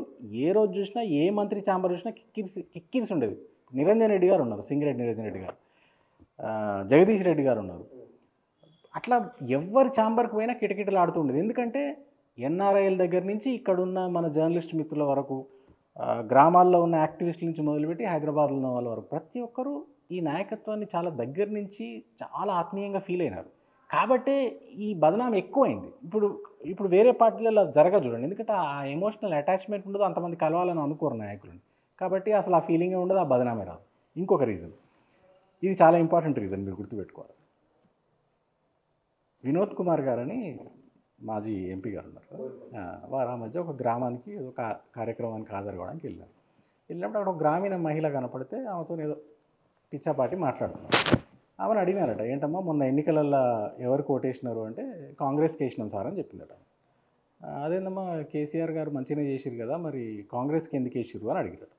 ఏ రోజు చూసినా ఏ మంత్రి ఛాంబర్ చూసినా కిక్కిరిసి ఉండేది. నిరంజన్ రెడ్డి గారు ఉన్నారు, సింగిరెడ్డి నిరంజన్ రెడ్డి గారు, జగదీష్ రెడ్డి గారు ఉన్నారు. అట్లా ఎవరి ఛాంబర్కి పోయినా కిటకిటలు ఆడుతూ ఉండేది. ఎందుకంటే ఎన్ఆర్ఐల దగ్గర నుంచి ఇక్కడున్న మన జర్నలిస్ట్ మిత్రుల వరకు, గ్రామాల్లో ఉన్న యాక్టివిస్టుల నుంచి మొదలుపెట్టి హైదరాబాద్లో ఉన్న వాళ్ళ వరకు ప్రతి ఒక్కరూ ఈ నాయకత్వాన్ని చాలా దగ్గర నుంచి చాలా ఆత్మీయంగా ఫీల్ అయినారు. కాబట్టే ఈ బదనాం ఎక్కువైంది. ఇప్పుడు వేరే పార్టీలలో జరగదు చూడండి. ఎందుకంటే ఆ ఎమోషనల్ అటాచ్మెంట్ ఉండదు, అంతమంది కలవాలని అనుకోరు నాయకులని. కాబట్టి అసలు ఆ ఫీలింగే ఉండదు, ఆ బదనామే రాదు. ఇంకొక రీజన్, ఇది చాలా ఇంపార్టెంట్ రీజన్, మీరు గుర్తుపెట్టుకోవాలి. వినోద్ కుమార్ గారని మాజీ ఎంపీ గారు ఉన్నారు, వారు ఆ మధ్య ఒక గ్రామానికి ఏదో కార్యక్రమానికి హాజరు కావడానికి వెళ్ళినప్పుడు అక్కడ ఒక గ్రామీణ మహిళ కనపడితే ఆమెతో ఏదో పిచ్చాపాటి మాట్లాడుతున్నారు. ఆమెను అడిగినారట, ఏంటమ్మా మొన్న ఎన్నికలలో ఎవరికి ఓటేసినారు అంటే కాంగ్రెస్కి వేసినాం సార్ అని చెప్పిందట. అదేందమ్మా కేసీఆర్ గారు మంచిగా చేసిరు కదా, మరి కాంగ్రెస్కి ఎందుకు వేసిరు అని అడిగారు.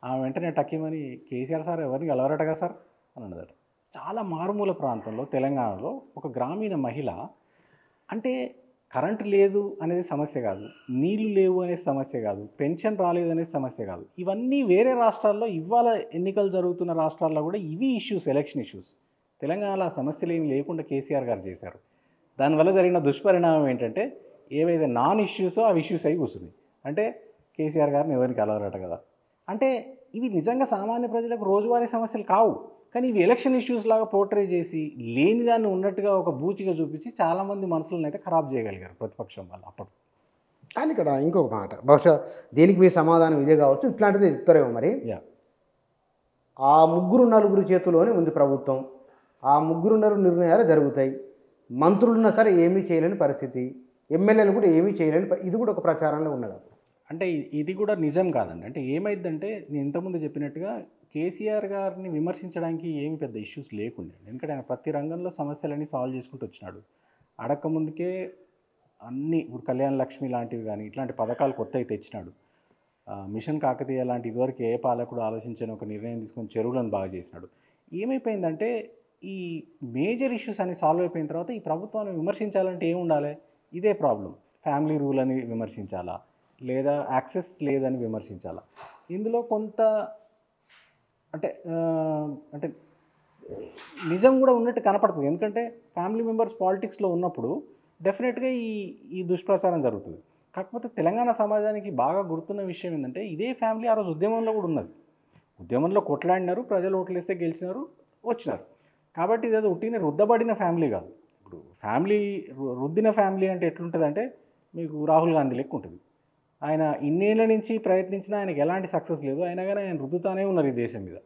ఆమె వెంటనే టక్కీమని కేసీఆర్ సార్ ఎవరిని గెలవరట కదా సార్ అని అన్నదట. చాలా మారుమూల ప్రాంతంలో తెలంగాణలో ఒక గ్రామీణ మహిళ అంటే కరెంటు లేదు అనేది సమస్య కాదు, నీళ్లు లేవు అనేది సమస్య కాదు, పెన్షన్ రాలేదు అనేది సమస్య కాదు. ఇవన్నీ వేరే రాష్ట్రాల్లో, ఇవాళ ఎన్నికలు జరుగుతున్న రాష్ట్రాల్లో కూడా ఇవి ఇష్యూస్, ఎలక్షన్ ఇష్యూస్. తెలంగాణలో సమస్యలు ఏమి లేకుండా కేసీఆర్ గారు చేశారు. దానివల్ల జరిగిన దుష్పరిణామం ఏంటంటే ఏవైతే నాన్ ఇష్యూసో అవి ఇష్యూస్ అయి కూర్చుంది. అంటే కేసీఆర్ గారిని ఎవరికి కలవరట కదా. అంటే ఇవి నిజంగా సామాన్య ప్రజలకు రోజువారీ సమస్యలు కావు, కానీ ఇవి ఎలక్షన్ ఇష్యూస్ లాగా పోర్ట్రే చేసి లేని దాన్ని ఉన్నట్టుగా ఒక బూచిగా చూపించి చాలామంది మనసులను అయితే ఖరాబ్ చేయగలిగారు ప్రతిపక్షం వాళ్ళు అప్పుడు. కానీ ఇక్కడ ఇంకొక మాట, బహుశా దీనికి మీ సమాధానం ఇదే కావచ్చు, ఇట్లాంటిది చెప్తారేమో మరి. యా, ఆ ముగ్గురు నలుగురు చేతిలోనే ఉంది ప్రభుత్వం, ఆ ముగ్గురు నిర్ణయాలు జరుగుతాయి, మంత్రులున్నా సరే ఏమీ చేయలేని పరిస్థితి, ఎమ్మెల్యేలు కూడా ఏమీ చేయలేని ఇది కూడా ఒక ప్రచారంలో ఉన్నది. అంటే ఇది కూడా నిజం కాదండి. అంటే ఏమైందంటే నేను ఇంతకుముందు చెప్పినట్టుగా కేసీఆర్ గారిని విమర్శించడానికి ఏమి పెద్ద ఇష్యూస్ లేకుండే. ఎందుకంటే ఆయన ప్రతి రంగంలో సమస్యలన్నీ సాల్వ్ చేసుకుంటూ వచ్చినాడు. అడక్క ముందుకే అన్ని ఇప్పుడు కళ్యాణ లక్ష్మి లాంటివి కానీ ఇట్లాంటి పథకాలు కొత్తవి తెచ్చినాడు. మిషన్ కాకతీయ లాంటి ఇదివరకు ఏ పాలకుడు ఆలోచించని ఒక నిర్ణయం తీసుకొని చెరువులను బాగా చేసినాడు. ఏమైపోయిందంటే ఈ మేజర్ ఇష్యూస్ అన్ని సాల్వ్ అయిపోయిన తర్వాత ఈ ప్రభుత్వాన్ని విమర్శించాలంటే ఏమి ఉండాలి? ఇదే ప్రాబ్లం. ఫ్యామిలీ రూల్ అని విమర్శించాలా, లేదా యాక్సెస్ లేదని విమర్శించాలా? ఇందులో కొంత అంటే అంటే నిజం కూడా ఉన్నట్టు కనపడుతుంది. ఎందుకంటే ఫ్యామిలీ మెంబర్స్ పాలిటిక్స్లో ఉన్నప్పుడు డెఫినెట్గా ఈ దుష్ప్రచారం జరుగుతుంది. కాకపోతే తెలంగాణ సమాజానికి బాగా గుర్తున్న విషయం ఏంటంటే ఇదే ఫ్యామిలీ ఆ రోజు ఉద్యమంలో కూడా ఉన్నది. ఉద్యమంలో కొట్లాడినారు, ప్రజలు ఓట్లేస్తే గెలిచినారు, వచ్చినారు. కాబట్టి ఇదేదో ఉట్టిన రుద్దబడిన ఫ్యామిలీ కాదు. ఇప్పుడు ఫ్యామిలీ రుద్దిన ఫ్యామిలీ అంటే ఎట్లుంటుందంటే మీకు రాహుల్ గాంధీ లెక్క ఉంటుంది. ఆయన ఇన్నేళ్ల నుంచి ప్రయత్నించినా ఆయనకి ఎలాంటి సక్సెస్ లేదు, అయినా కానీ ఆయన రుద్దుతానే ఉన్నారు ఈ దేశం మీద.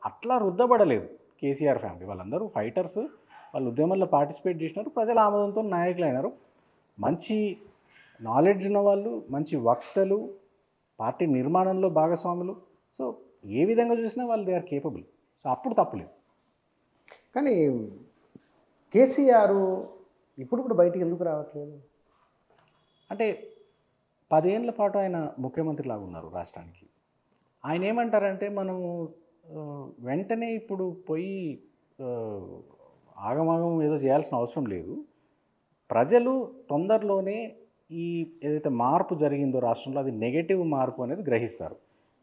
అట్లా రుద్దబడలేదు కేసీఆర్ ఫ్యామిలీ. వాళ్ళందరూ ఫైటర్స్, వాళ్ళు ఉద్యమంలో పార్టిసిపేట్ చేసినారు, ప్రజల ఆమోదంతో నాయకులు అయినారు. మంచి నాలెడ్జ్ ఉన్న వాళ్ళు, మంచి వక్తలు, పార్టీ నిర్మాణంలో భాగస్వాములు. సో ఏ విధంగా చూసినా వాళ్ళు దే ఆర్ కేపబుల్. సో అప్పుడు తప్పులేదు. కానీ కేసీఆర్ ఇప్పుడు కూడా బయటికి ఎందుకు రావట్లేదు? అంటే 10 ఏళ్ల పాటు ఆయన ముఖ్యమంత్రిలాగా ఉన్నారు రాష్ట్రానికి. ఆయన ఏమంటారంటే మనము వెంటనే ఇప్పుడు పోయి ఆగమాగం ఏదో చేయాల్సిన అవసరం లేదు, ప్రజలు తొందరలోనే ఈ ఏదైతే మార్పు జరిగిందో రాష్ట్రంలో అది నెగటివ్ మార్పు అనేది గ్రహిస్తారు.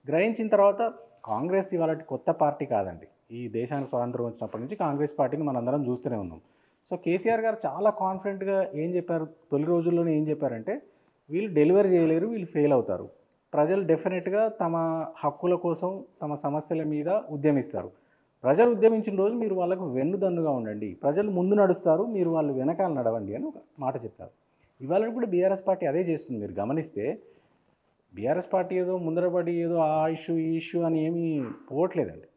గ్రహించిన తర్వాత కాంగ్రెస్ ఇవాళ కొత్త పార్టీ కాదండి. ఈ దేశానికి స్వాతంత్రం వచ్చినప్పటి నుంచి కాంగ్రెస్ పార్టీని మనందరం చూస్తూనే ఉన్నాం. సో కేసీఆర్ గారు చాలా కాన్ఫిడెంట్గా ఏం చెప్పారు, తొలి రోజుల్లోనే ఏం చెప్పారంటే వీళ్ళు డెలివరీ చేయలేరు, వీళ్ళు ఫెయిల్ అవుతారు, ప్రజలు డెఫినెట్గా తమ హక్కుల కోసం తమ సమస్యల మీద ఉద్యమిస్తారు, ప్రజలు ఉద్యమించిన రోజు మీరు వాళ్ళకు వెన్నుదన్నుగా ఉండండి, ప్రజలు ముందు నడుస్తారు, మీరు వాళ్ళు వెనకాల నడవండి అని ఒక మాట చెప్పారు. ఇవాళ కూడా బీఆర్ఎస్ పార్టీ అదే చేస్తుంది. మీరు గమనిస్తే బీఆర్ఎస్ పార్టీ ఏదో ముందరపడి ఏదో ఆ ఇష్యూ ఈ ఇష్యూ అని ఏమీ పోవట్లేదండి.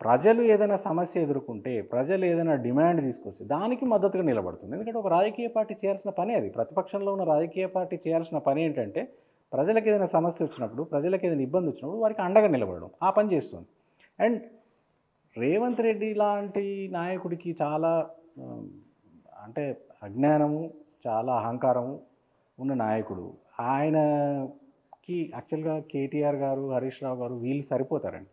ప్రజలు ఏదైనా సమస్య ఎదుర్కొంటే, ప్రజలు ఏదైనా డిమాండ్ తీసుకొస్తే దానికి మద్దతుగా నిలబడుతుంది. ఎందుకంటే ఒక రాజకీయ పార్టీ చేయాల్సిన పని అది. ప్రతిపక్షంలో ఉన్న రాజకీయ పార్టీ చేయాల్సిన పని ఏంటంటే ప్రజలకు ఏదైనా సమస్య వచ్చినప్పుడు, ప్రజలకు ఏదైనా ఇబ్బంది వచ్చినప్పుడు వారికి అండగా నిలబడడం. ఆ పని చేస్తుంది. అండ్ రేవంత్ రెడ్డి లాంటి నాయకుడికి చాలా అంటే అజ్ఞానము, చాలా అహంకారము ఉన్న నాయకుడు. ఆయనకి యాక్చువల్గా కేటీఆర్ గారు, హరీష్ రావు గారు వీళ్ళు సరిపోతారండి.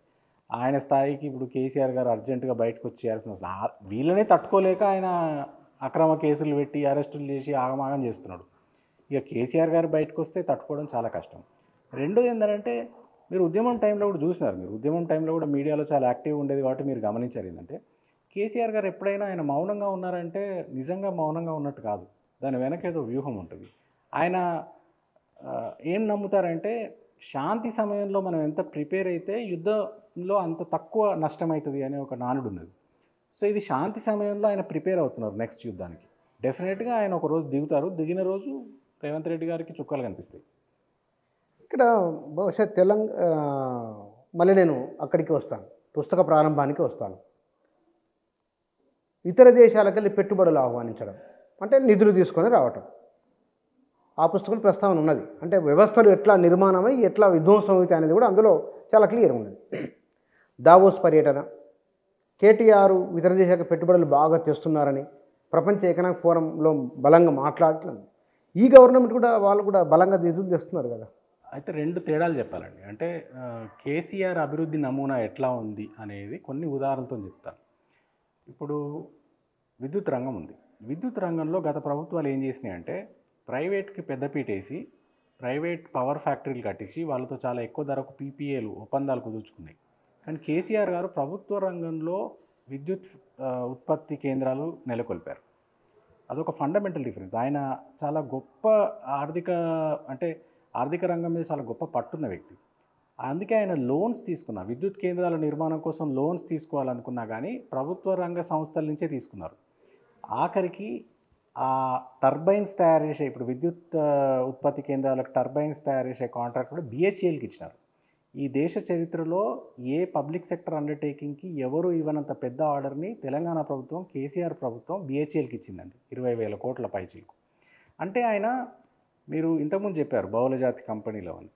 ఆయన స్థాయికి ఇప్పుడు కేసీఆర్ గారు అర్జెంటుగా బయటకు వచ్చేయాల్సిన అవసరం, వీళ్ళనే తట్టుకోలేక ఆయన అక్రమ కేసులు పెట్టి అరెస్టులు చేసి ఆగమాగం చేస్తున్నాడు. ఇక కేసీఆర్ గారు బయటకు వస్తే తట్టుకోవడం చాలా కష్టం. రెండోది ఏంటంటే మీరు ఉద్యమం టైంలో కూడా చూసినారు, మీరు ఉద్యమం టైంలో కూడా మీడియాలో చాలా యాక్టివ్ ఉండేది కాబట్టి మీరు గమనించారు. ఏంటంటే కేసీఆర్ గారు ఎప్పుడైనా ఆయన మౌనంగా ఉన్నారంటే నిజంగా మౌనంగా ఉన్నట్టు కాదు, దాని వెనక ఏదో వ్యూహం ఉంటుంది. ఆయన ఏం నమ్ముతారంటే శాంతి సమయంలో మనం ఎంత ప్రిపేర్ అయితే యుద్ధంలో అంత తక్కువ నష్టమవుతుంది అనే ఒక నానుడు ఉన్నది. సో ఇది శాంతి సమయంలో ఆయన ప్రిపేర్ అవుతున్నారు నెక్స్ట్ యుద్ధానికి. డెఫినెట్గా ఆయన ఒక రోజు దిగుతారు, దిగిన రోజు రేవంత్ రెడ్డి గారికి చుక్కలు కనిపిస్తాయి. ఇక్కడ బహుశా మళ్ళీ నేను అక్కడికి వస్తాను, పుస్తక ప్రారంభానికి వస్తాను. ఇతర దేశాలకు వెళ్ళి పెట్టుబడులు ఆహ్వానించడం అంటే నిధులు తీసుకొని రావటం, ఆ పుస్తకం ప్రస్తావన ఉన్నది. అంటే వ్యవస్థలు ఎట్లా నిర్మాణమై ఎట్లా విధ్వంసం అవుతాయి అనేది కూడా అందులో చాలా క్లియర్ ఉన్నది. దావోస్ పర్యటన, కేటీఆర్ ఇతర దేశాలకు పెట్టుబడులు బాగా తెస్తున్నారని ప్రపంచ ఎకనామిక్ ఫోరంలో బలంగా మాట్లాడలేదు. ఈ గవర్నమెంట్ కూడా వాళ్ళు కూడా బలంగా నిధులు తెస్తున్నారు కదా. అయితే రెండు తేడాలు చెప్పాలండి. అంటే కేసీఆర్ అభివృద్ధి నమూనా ఎట్లా ఉంది అనేది కొన్ని ఉదాహరణలతో చెప్తాను. ఇప్పుడు విద్యుత్ రంగం ఉంది. విద్యుత్ రంగంలో గత ప్రభుత్వాలు ఏం చేసినాయి అంటే ప్రైవేట్కి పెద్దపీట వేసి ప్రైవేట్ పవర్ ఫ్యాక్టరీలు కట్టించి వాళ్ళతో చాలా ఎక్కువ ధరకు పీపీఏలు ఒప్పందాలు కుదుర్చుకున్నాయి. కానీ కేసీఆర్ గారు ప్రభుత్వ రంగంలో విద్యుత్ ఉత్పత్తి కేంద్రాలు నెలకొల్పారు. అదొక ఫండమెంటల్ డిఫరెన్స్. ఆయన చాలా గొప్ప ఆర్థిక అంటే ఆర్థిక రంగం మీద చాలా గొప్ప పట్టున్న వ్యక్తి. అందుకే ఆయన లోన్స్ తీసుకున్నారు. విద్యుత్ కేంద్రాల నిర్మాణం కోసం లోన్స్ తీసుకోవాలనుకున్నా కానీ ప్రభుత్వ రంగ సంస్థల నుంచే తీసుకున్నారు. ఆఖరికి ఆ టర్బైన్స్ తయారు చేసే ఇప్పుడు విద్యుత్ ఉత్పత్తి కేంద్రాలకు టర్బైన్స్ తయారు చేసే కాంట్రాక్ట్ కూడా BHELకి ఇచ్చినారు. ఈ దేశ చరిత్రలో ఏ పబ్లిక్ సెక్టర్ అండర్టేకింగ్కి ఎవరు ఇవ్వనంత పెద్ద ఆర్డర్ని తెలంగాణ ప్రభుత్వం, కేసీఆర్ ప్రభుత్వం BHELకి ఇచ్చిందండి, 20,000 కోట్ల పైచీలకు. అంటే ఆయన, మీరు ఇంతకుముందు చెప్పారు బహుళజాతి కంపెనీలు అని.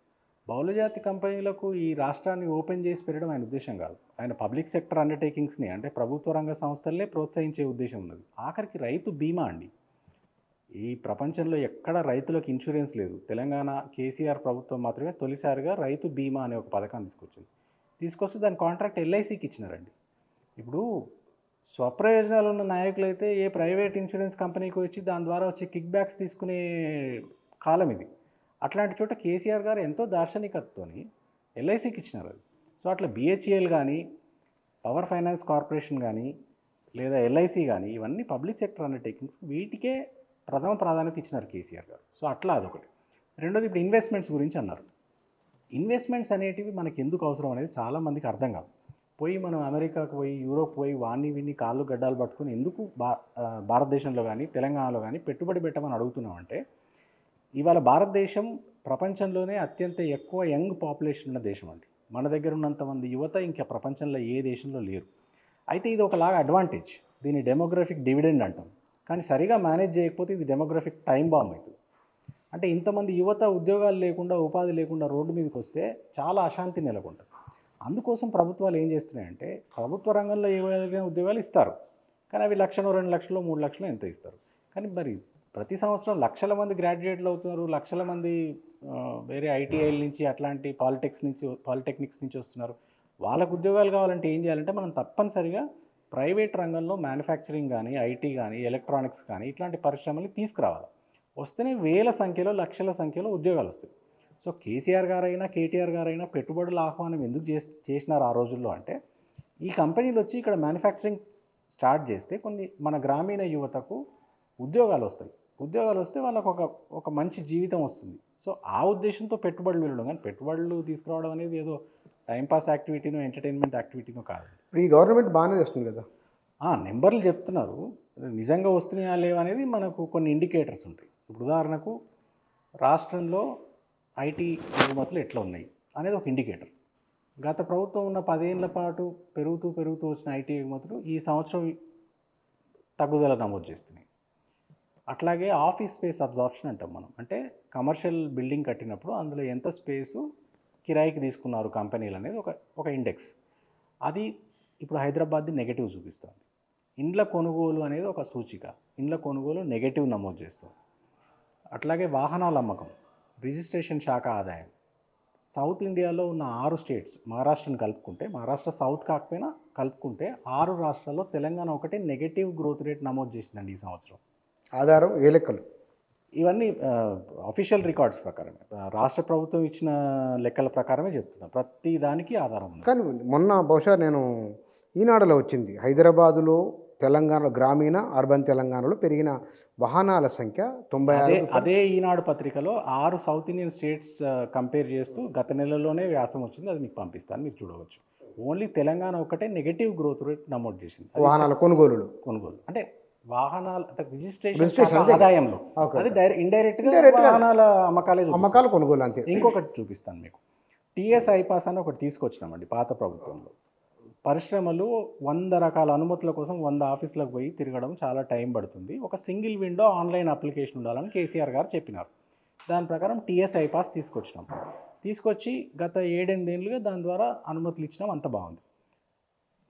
బహుళజాతి కంపెనీలకు ఈ రాష్ట్రాన్ని ఓపెన్ చేసి పెట్టడం ఆయన ఉద్దేశం కాదు. ఆయన పబ్లిక్ సెక్టర్ అండర్టేకింగ్స్ని అంటే ప్రభుత్వ రంగ సంస్థలనే ప్రోత్సహించే ఉద్దేశం ఉన్నది. ఆఖరికి రైతు బీమా అండి. ఈ ప్రపంచంలో ఎక్కడ రైతులకు ఇన్సూరెన్స్ లేదు. తెలంగాణ కేసీఆర్ ప్రభుత్వం మాత్రమే తొలిసారిగా రైతు బీమా అనే ఒక పథకాన్ని తీసుకొస్తే దాని కాంట్రాక్ట్ LICకి ఇచ్చినారండి. ఇప్పుడు స్వప్రయోజనాలు ఉన్న నాయకులు అయితే ఏ ప్రైవేట్ ఇన్సూరెన్స్ కంపెనీకి వచ్చి దాని ద్వారా వచ్చే కిక్ బ్యాక్స్ తీసుకునే కాలం ఇది. అట్లాంటి చోట కేసీఆర్ గారు ఎంతో దార్శనికతతో LICకి ఇచ్చినారు అది. సో అట్లా BHEL కానీ, పవర్ ఫైనాన్స్ కార్పొరేషన్ కానీ, లేదా LIC కానీ, ఇవన్నీ పబ్లిక్ సెక్టర్ అండర్టేకింగ్స్, వీటికే ప్రథమ ప్రాధాన్యత ఇచ్చినారు కేసీఆర్ గారు. సో అట్లా అదొకటి. రెండోది, ఇప్పుడు ఇన్వెస్ట్మెంట్స్ గురించి అన్నారు. ఇన్వెస్ట్మెంట్స్ అనేటివి మనకి ఎందుకు అవసరం అనేది చాలామందికి అర్థం కాదు. మనం అమెరికాకు పోయి, యూరోప్ పోయి, వాన్ని విన్ని కాళ్ళు గడ్డాలు పట్టుకుని ఎందుకు భారతదేశంలో కానీ తెలంగాణలో కానీ పెట్టుబడి పెట్టమని అడుగుతున్నామంటే, ఇవాళ భారతదేశం ప్రపంచంలోనే అత్యంత ఎక్కువ యంగ్ పాపులేషన్ ఉన్న దేశం అండి. మన దగ్గర ఉన్నంత మంది యువత ఇంకా ప్రపంచంలో ఏ దేశంలో లేరు. అయితే ఇది ఒకలాగా అడ్వాంటేజ్. దీన్ని డెమోగ్రఫిక్ డివిడెండ్ అంటాం. కానీ సరిగా మేనేజ్ చేయకపోతే ఇది డెమోగ్రఫిక్ టైం బాంబ్ అవుతుంది. అంటే ఇంతమంది యువత ఉద్యోగాలు లేకుండా, ఉపాధి లేకుండా రోడ్డు మీదకి వస్తే చాలా అశాంతి నెలకొంటుంది. అందుకోసం ప్రభుత్వాలు ఏం చేస్తున్నాయంటే, ప్రభుత్వ రంగంలో ఏవైనా ఉద్యోగాలు ఇస్తారు, కానీ అవి 1,00,000, 2 లక్షలు, 3 లక్షలు ఎంత ఇస్తారు. కానీ మరి ప్రతి సంవత్సరం లక్షల మంది గ్రాడ్యుయేట్లు అవుతున్నారు, లక్షల మంది వేరే ITIల నుంచి, అట్లాంటి పాలిటెక్నిక్స్ నుంచి వస్తున్నారు. వాళ్ళకు ఉద్యోగాలు కావాలంటే ఏం చేయాలంటే, మనం తప్పనిసరిగా ప్రైవేట్ రంగంలో మ్యానుఫ్యాక్చరింగ్ కానీ, IT కానీ, ఎలక్ట్రానిక్స్ కానీ ఇట్లాంటి పరిశ్రమల్ని తీసుకురావాలి. వస్తేనే వేల సంఖ్యలో, లక్షల సంఖ్యలో ఉద్యోగాలు వస్తాయి. సో కేసీఆర్ గారైనా, KTR గారైనా పెట్టుబడుల ఆహ్వానం ఎందుకు చేసినారు ఆ రోజుల్లో అంటే, ఈ కంపెనీలు వచ్చి ఇక్కడ మ్యానుఫ్యాక్చరింగ్ స్టార్ట్ చేస్తే కొన్ని మన గ్రామీణ యువతకు ఉద్యోగాలు వస్తాయి. ఉద్యోగాలు వస్తే వాళ్ళకు ఒక మంచి జీవితం వస్తుంది. సో ఆ ఉద్దేశంతో పెట్టుబడులు వెళ్ళడం, కానీ పెట్టుబడులు తీసుకురావడం అనేది ఏదో టైంపాస్ యాక్టివిటీనో, ఎంటర్టైన్మెంట్ యాక్టివిటీనో కాదు. ఈ గవర్నమెంట్ బాగానే చేస్తుంది కదా. నెంబర్లు చెప్తున్నారు, నిజంగా వస్తున్నాయా లేవా అనేది మనకు కొన్ని ఇండికేటర్స్ ఉంటాయి. ఇప్పుడు ఉదాహరణకు రాష్ట్రంలో IT ఎగుమతులు ఎట్లా ఉన్నాయి అనేది ఒక ఇండికేటర్. గత ప్రభుత్వం ఉన్న 10 ఏళ్ల పాటు పెరుగుతూ వచ్చిన IT ఎగుమతులు ఈ సంవత్సరం తగ్గుదల నమోదు చేస్తున్నాయి. అట్లాగే ఆఫీస్ స్పేస్ అబ్జార్ప్షన్ అంటాం మనం. అంటే కమర్షియల్ బిల్డింగ్ కట్టినప్పుడు అందులో ఎంత స్పేసు కిరాయికి తీసుకున్నారు కంపెనీలు అనేది ఒక ఇండెక్స్. అది ఇప్పుడు హైదరాబాద్ది నెగటివ్ చూపిస్తుంది. ఇండ్ల కొనుగోలు అనేది ఒక సూచిక. ఇండ్ల కొనుగోలు నెగటివ్ నమోదు చేస్తుంది. అట్లాగే వాహనాల అమ్మకం, రిజిస్ట్రేషన్ శాఖ ఆదాయం, సౌత్ ఇండియాలో ఉన్న 6 స్టేట్స్, మహారాష్ట్రను కలుపుకుంటే, మహారాష్ట్ర సౌత్ కాకపోయినా కలుపుకుంటే 6 రాష్ట్రాల్లో తెలంగాణ ఒకటే నెగటివ్ గ్రోత్ రేట్ నమోదు చేసిందండి ఈ సంవత్సరం. ఆధారం ఏ లెక్కలు? ఇవన్నీ అఫీషియల్ రికార్డ్స్ ప్రకారమే, రాష్ట్ర ప్రభుత్వం ఇచ్చిన లెక్కల ప్రకారమే చెప్తున్నా. ప్రతి దానికి ఆధారం ఉంది. కానీ మొన్న బహుశా నేను ఈనాడులో వచ్చింది, హైదరాబాదులో, తెలంగాణలో, గ్రామీణ అర్బన్ తెలంగాణలో పెరిగిన వాహనాల సంఖ్య 96. అదే ఈనాడు పత్రికలో 6 సౌత్ ఇండియన్ స్టేట్స్ కంపేర్ చేస్తూ గత నెలలోనే వ్యాసం వచ్చింది. అది మీకు పంపిస్తాను, మీరు చూడవచ్చు. ఓన్లీ తెలంగాణ ఒకటే నెగటివ్ గ్రోత్ రేట్ నమోదు చేసింది. వాహనాల కొనుగోలు అంటే వాహనాల రిజిస్ట్రేషన్ ఆదాయంలో, అది ఇండైరెక్ట్గా వాహనాల అమ్మకాలు కొనుగోలు అంతే. ఇంకొకటి చూపిస్తాను మీకు. TS ఐపాస్ అని ఒకటి తీసుకొచ్చినామండి పాత ప్రభుత్వంలో. పరిశ్రమలు 100 రకాల అనుమతుల కోసం 100 ఆఫీసులకు పోయి తిరగడం చాలా టైం పడుతుంది. ఒక సింగిల్ విండో ఆన్లైన్ అప్లికేషన్ ఉండాలని కేసీఆర్ గారు చెప్పినారు. దాని ప్రకారం TS ఐపాస్ తీసుకొచ్చి గత 7-8 ఏళ్ళుగా దాని ద్వారా అనుమతులు ఇచ్చినాం. అంత బాగుంది.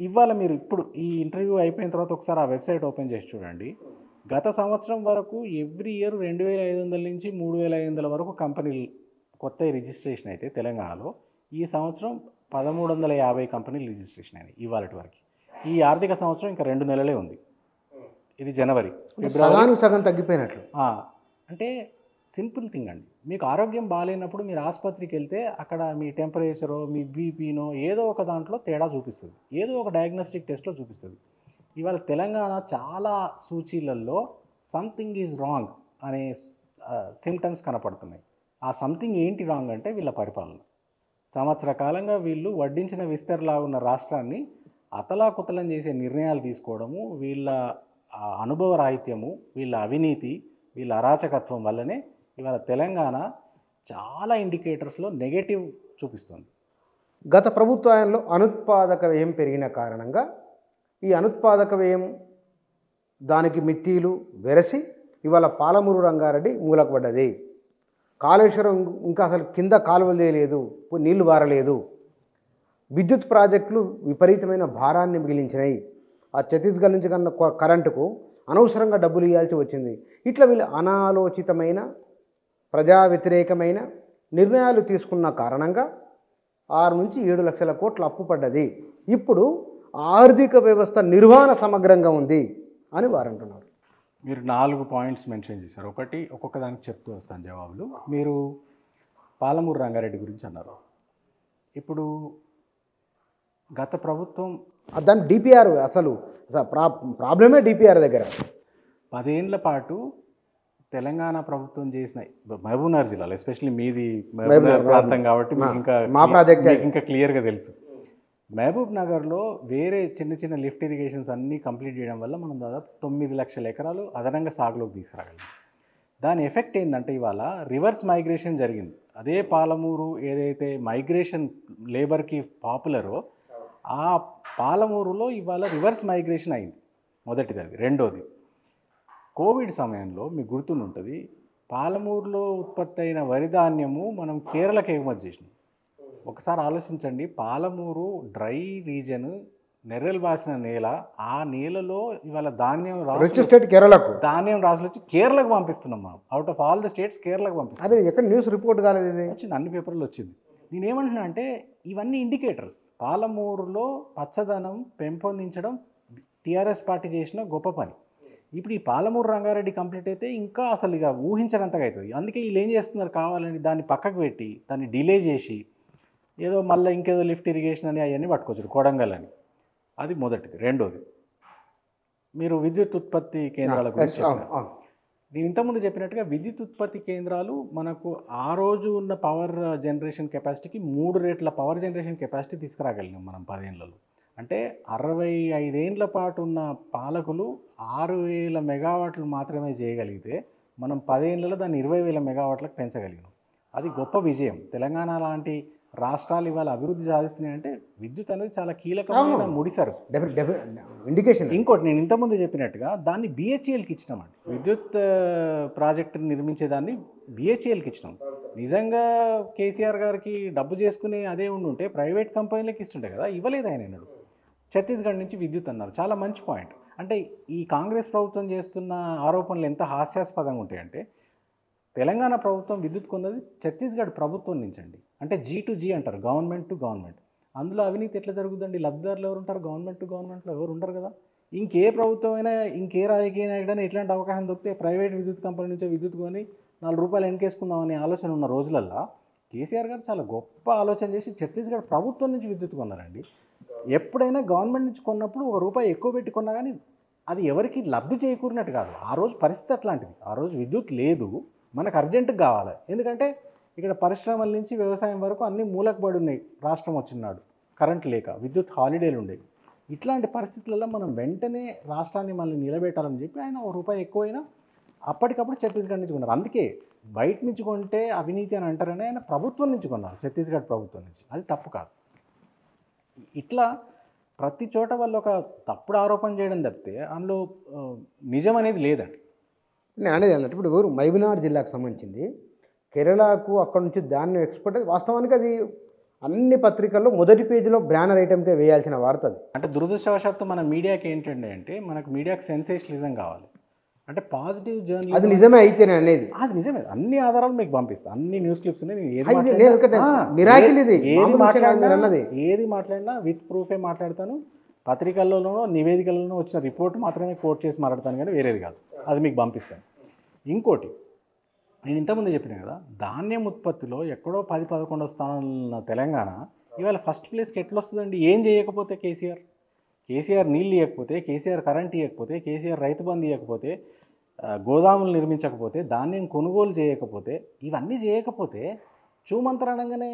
ఇవాళ మీరు ఇప్పుడు ఈ ఇంటర్వ్యూ అయిపోయిన తర్వాత ఒకసారి ఆ వెబ్సైట్ ఓపెన్ చేసి చూడండి. గత సంవత్సరం వరకు ఎవ్రీ ఇయర్ 2,500 నుంచి 3,500 వరకు కంపెనీలు కొత్త రిజిస్ట్రేషన్ అయితే తెలంగాణలో, ఈ సంవత్సరం 1,350 కంపెనీలు రిజిస్ట్రేషన్ అయినాయి ఇవాళటి వరకు. ఈ ఆర్థిక సంవత్సరం ఇంకా 2 నెలలే ఉంది. ఇది జనవరి, ఫిబ్రవరి, సగం తగ్గిపోయినట్లు. అంటే సింపుల్ థింగ్ అండి. మీకు ఆరోగ్యం బాగాలేనప్పుడు మీరు ఆసుపత్రికి వెళ్తే అక్కడ మీ టెంపరేచరో, మీ బీపీనో ఏదో ఒక దాంట్లో తేడా చూపిస్తుంది, ఏదో ఒక డయాగ్నోస్టిక్ టెస్ట్లో చూపిస్తుంది. ఇవాళ తెలంగాణ చాలా సూచీలలో సంథింగ్ ఈజ్ రాంగ్ అనే సిమ్టమ్స్ కనపడుతున్నాయి. ఆ సంథింగ్ ఏంటి రాంగ్ అంటే వీళ్ళ పరిపాలన. సంవత్సర కాలంగా వీళ్ళు వడ్డించిన విస్తరలా ఉన్న రాష్ట్రాన్ని అతలాకుతలం చేసే నిర్ణయాలు తీసుకోవడము, వీళ్ళ అనుభవ రాహిత్యము, వీళ్ళ అవినీతి, వీళ్ళ అరాచకత్వం వల్లనే ఇవాళ తెలంగాణ చాలా ఇండికేటర్స్లో నెగటివ్ చూపిస్తుంది. గత ప్రభుత్వంలో అనుత్పాదక వ్యయం పెరిగిన కారణంగా ఈ అనుత్పాదక వ్యయం దానికి మిత్తీలు వెరసి ఇవాళ పాలమూరు రంగారెడ్డి మూలకు పడ్డది. కాళేశ్వరం ఇంకా అసలు కింద కాలువలు లేదు, నీళ్లు బారలేదు. విద్యుత్ ప్రాజెక్టులు విపరీతమైన భారాన్ని మిగిలించినాయి. ఆ ఛత్తీస్గఢ్ నుంచి కన్నా కరెంటుకు అనవసరంగా డబ్బులు ఇవ్వాల్సి వచ్చింది. ఇట్లా వీళ్ళు అనాలోచితమైన ప్రజా వ్యతిరేకమైన నిర్ణయాలు తీసుకున్న కారణంగా 6 నుంచి 7 లక్షల కోట్ల అప్పు పడ్డది. ఇప్పుడు ఆర్థిక వ్యవస్థ నిర్వహణ సమగ్రంగా ఉంది అని వారు అంటున్నారు. మీరు 4 పాయింట్స్ మెన్షన్ చేశారు. ఒకటి ఒక్కొక్క దానికి చెప్తూ వస్తాను జవాబులు. మీరు పాలమూరు రంగారెడ్డి గురించి అన్నారు. ఇప్పుడు గత ప్రభుత్వం దాని డిపిఆర్ అసలు ప్రాబ్లమే డిపిఆర్ దగ్గర 10 ఏళ్ల పాటు తెలంగాణ ప్రభుత్వం చేసిన మహబూబ్నగర్ జిల్లాలో, ఎస్పెషల్లీ మీది మహబూబ్నగర్ ప్రాంతం కాబట్టి మీకు ఇంకా మా ప్రాజెక్ట్ ఇంకా క్లియర్గా తెలుసు. మహబూబ్ నగర్లో వేరే చిన్న చిన్న లిఫ్ట్ ఇరిగేషన్స్ అన్నీ కంప్లీట్ చేయడం వల్ల మనం దాదాపు 9 లక్షల ఎకరాలు అదనంగా సాగులోకి తీసుకురాగలిగాం. దాని ఎఫెక్ట్ ఏంటంటే ఇవాళ రివర్స్ మైగ్రేషన్ జరిగింది. అదే పాలమూరు ఏదైతే మైగ్రేషన్ లేబర్కి పాపులరో ఆ పాలమూరులో ఇవాళ రివర్స్ మైగ్రేషన్ అయింది. మొదటిది అది. రెండోది, కోవిడ్ సమయంలో మీకు గుర్తుంటుంది, పాలమూరులో ఉత్పత్తి అయిన వరి ధాన్యము మనం కేరళకి ఎగుమతి చేసినాం. ఒకసారి ఆలోచించండి, పాలమూరు డ్రై రీజన్, నెర్రెలు బాసిన నేల, ఆ నేలలో ఇవాళ ధాన్యం కేరళకు ధాన్యం రాసులు వచ్చి కేరళకు పంపిస్తున్నాం మనం. Out of all the states కేరళకు పంపిస్తున్నాం. అదే ఎక్కడ న్యూస్ రిపోర్ట్ కాలేదు, వచ్చింది, అన్ని పేపర్లో వచ్చింది. నేనేమంటున్నా అంటే ఇవన్నీ ఇండికేటర్స్. పాలమూరులో పచ్చదనం పెంపొందించడం టీఆర్ఎస్ పార్టీ చేసిన గొప్ప పని. ఇప్పుడు ఈ పాలమూరు రంగారెడ్డి కంప్లీట్ అయితే ఇంకా అసలు ఇక ఊహించనంతగా అవుతుంది. అందుకే వీళ్ళు ఏం చేస్తున్నారు, కావాలని దాన్ని పక్కకు పెట్టి దాన్ని డిలే చేసి ఏదో మళ్ళీ ఇంకేదో లిఫ్ట్ ఇరిగేషన్ అని అవన్నీ పట్టుకోవచ్చు, కొడంగల్ అని. అది మొదటిది. రెండోది, మీరు విద్యుత్ ఉత్పత్తి కేంద్రాల గురించి చెప్పారు. నేను ఇంతకుముందు చెప్పినట్టుగా విద్యుత్ ఉత్పత్తి కేంద్రాలు మనకు ఆ రోజు ఉన్న పవర్ జనరేషన్ కెపాసిటీకి 3 రెట్ల పవర్ జనరేషన్ కెపాసిటీ తీసుకురాగలిగాం మనం 10 ఏళ్లలో. అంటే 65 ఏళ్ల పాటు ఉన్న పాలకులు 6,000 మెగావాట్లు మాత్రమే చేయగలిగితే మనం 10 ఏళ్లలో దాన్ని 20,000 మెగావాట్లకు పెంచగలిగాం. అది గొప్ప విజయం. తెలంగాణ లాంటి రాష్ట్రాలు ఇవాళ అభివృద్ధి సాధిస్తున్నాయంటే విద్యుత్ అనేది చాలా కీలకమైన ముడిసరు, ఇండికేషన్. ఇంకోటి, నేను ఇంతకుముందు చెప్పినట్టుగా దాన్ని బిహెచ్ఈఎల్కి ఇచ్చినామండి. విద్యుత్ ప్రాజెక్టుని నిర్మించేదాన్ని బిహెచ్ఈఎల్కి ఇచ్చినాం. నిజంగా కేసీఆర్ గారికి డబ్బు చేసుకుని అదే ఉండుంటే ప్రైవేట్ కంపెనీలకు ఇస్తుంటే కదా, ఇవ్వలేదు ఆయన. అన్నాడు ఛత్తీస్గఢ్ నుంచి విద్యుత్ అన్నారు. చాలా మంచి పాయింట్. అంటే ఈ కాంగ్రెస్ ప్రభుత్వం చేస్తున్న ఆరోపణలు ఎంత హాస్యాస్పదంగా ఉంటాయంటే, తెలంగాణ ప్రభుత్వం విద్యుత్ కొన్నది ఛత్తీస్గఢ్ ప్రభుత్వం నుంచి అండి. అంటే G2G అంటారు, గవర్నమెంట్ టు గవర్నమెంట్. అందులో అవినీతి ఎట్లా జరుగుతుందండి? లబ్ధిదారులు ఎవరు ఉంటారు? గవర్నమెంట్ టు గవర్నమెంట్లో ఎవరు ఉండరు కదా. ఇంకే ప్రభుత్వం అయినా, ఇంకే రాజకీయ నాయకుడైనా ఇట్లాంటి అవకాశం దొరికితే ప్రైవేట్ విద్యుత్ కంపెనీ నుంచో విద్యుత్ కొని 4 రూపాయలు వెనకేసుకుందామనే ఆలోచన ఉన్న రోజులల్లో కేసీఆర్ గారు చాలా గొప్ప ఆలోచన చేసి ఛత్తీస్గఢ్ ప్రభుత్వం నుంచి విద్యుత్ కొన్నారండి. ఎప్పుడైనా గవర్నమెంట్ నుంచి కొన్నప్పుడు ₹1 ఎక్కువ పెట్టి కొన్నా కానీ అది ఎవరికి లబ్ధి చేకూరినట్టు కాదు. ఆ రోజు పరిస్థితి అట్లాంటిది. ఆ రోజు విద్యుత్ లేదు, మనకు అర్జెంటుగా కావాలి. ఎందుకంటే ఇక్కడ పరిశ్రమల నుంచి వ్యవసాయం వరకు అన్నీ మూలకు పడి ఉన్నాయి. రాష్ట్రం వచ్చినాడు కరెంట్ లేక, విద్యుత్ హాలిడేలు ఉండేవి. ఇట్లాంటి పరిస్థితులలో మనం వెంటనే రాష్ట్రాన్ని మళ్ళీ నిలబెట్టాలని చెప్పి ఆయన ₹1 ఎక్కువైనా అప్పటికప్పుడు ఛత్తీస్గఢ్ నుంచి కొన్నారు. అందుకే బయట నుంచి కొంటే అవినీతి అని అంటారని ఆయన ప్రభుత్వం నుంచి కొన్నారు, ఛత్తీస్గఢ్ ప్రభుత్వం నుంచి. అది తప్పు కాదు. ఇట్లా ప్రతి చోట వాళ్ళు ఒక తప్పుడు ఆరోపణ చేయడం తప్పితే అందులో నిజం అనేది లేదండి. నేను అనేది ఏంటంటే, ఇప్పుడు మహబూబ్నగర్ జిల్లాకు సంబంధించింది కేరళకు అక్కడ నుంచి ధాన్యం ఎక్స్పోర్ట్, వాస్తవానికి అది అన్ని పత్రికల్లో మొదటి పేజీలో బ్యానర్ ఐటమ్కే వేయాల్సిన వార్త అది. అంటే దురదృష్టవశాత్తు మన మీడియాకి ఏంటంటే, అంటే మనకు మీడియాకి సెన్సేషనలిజం కావాలి. అంటే పాజిటివ్ జర్నలిజం అది నిజమే అయితేనే అనేది. అది నిజమే. అన్ని ఆధారాలు మీకు పంపిస్తాను, అన్ని న్యూస్ క్లిప్స్ ఏది మాట్లాడినా విత్ ప్రూఫే మాట్లాడతాను. పత్రికల్లోనో నివేదికల్లోనో వచ్చిన రిపోర్ట్ మాత్రమే కోట్ చేసి మాట్లాడతాను, కానీ వేరేది కాదు. అది మీకు పంపిస్తాను. ఇంకోటి, నేను ఇంతకుముందు చెప్పిన కదా, ధాన్యం ఉత్పత్తిలో ఎక్కడో 10-11 స్థానంలో తెలంగాణ ఇవాళ ఫస్ట్ ప్లేస్కి ఎట్లా వస్తుందండి? ఏం చేయకపోతే కేసీఆర్ నీళ్ళు ఇవ్వకపోతే, కేసీఆర్ కరెంట్ ఇవ్వకపోతే, కేసీఆర్ రైతు బంధు ఇవ్వకపోతే, గోదాములు నిర్మించకపోతే, ధాన్యం కొనుగోలు చేయకపోతే, ఇవన్నీ చేయకపోతే చూమంతరణంగానే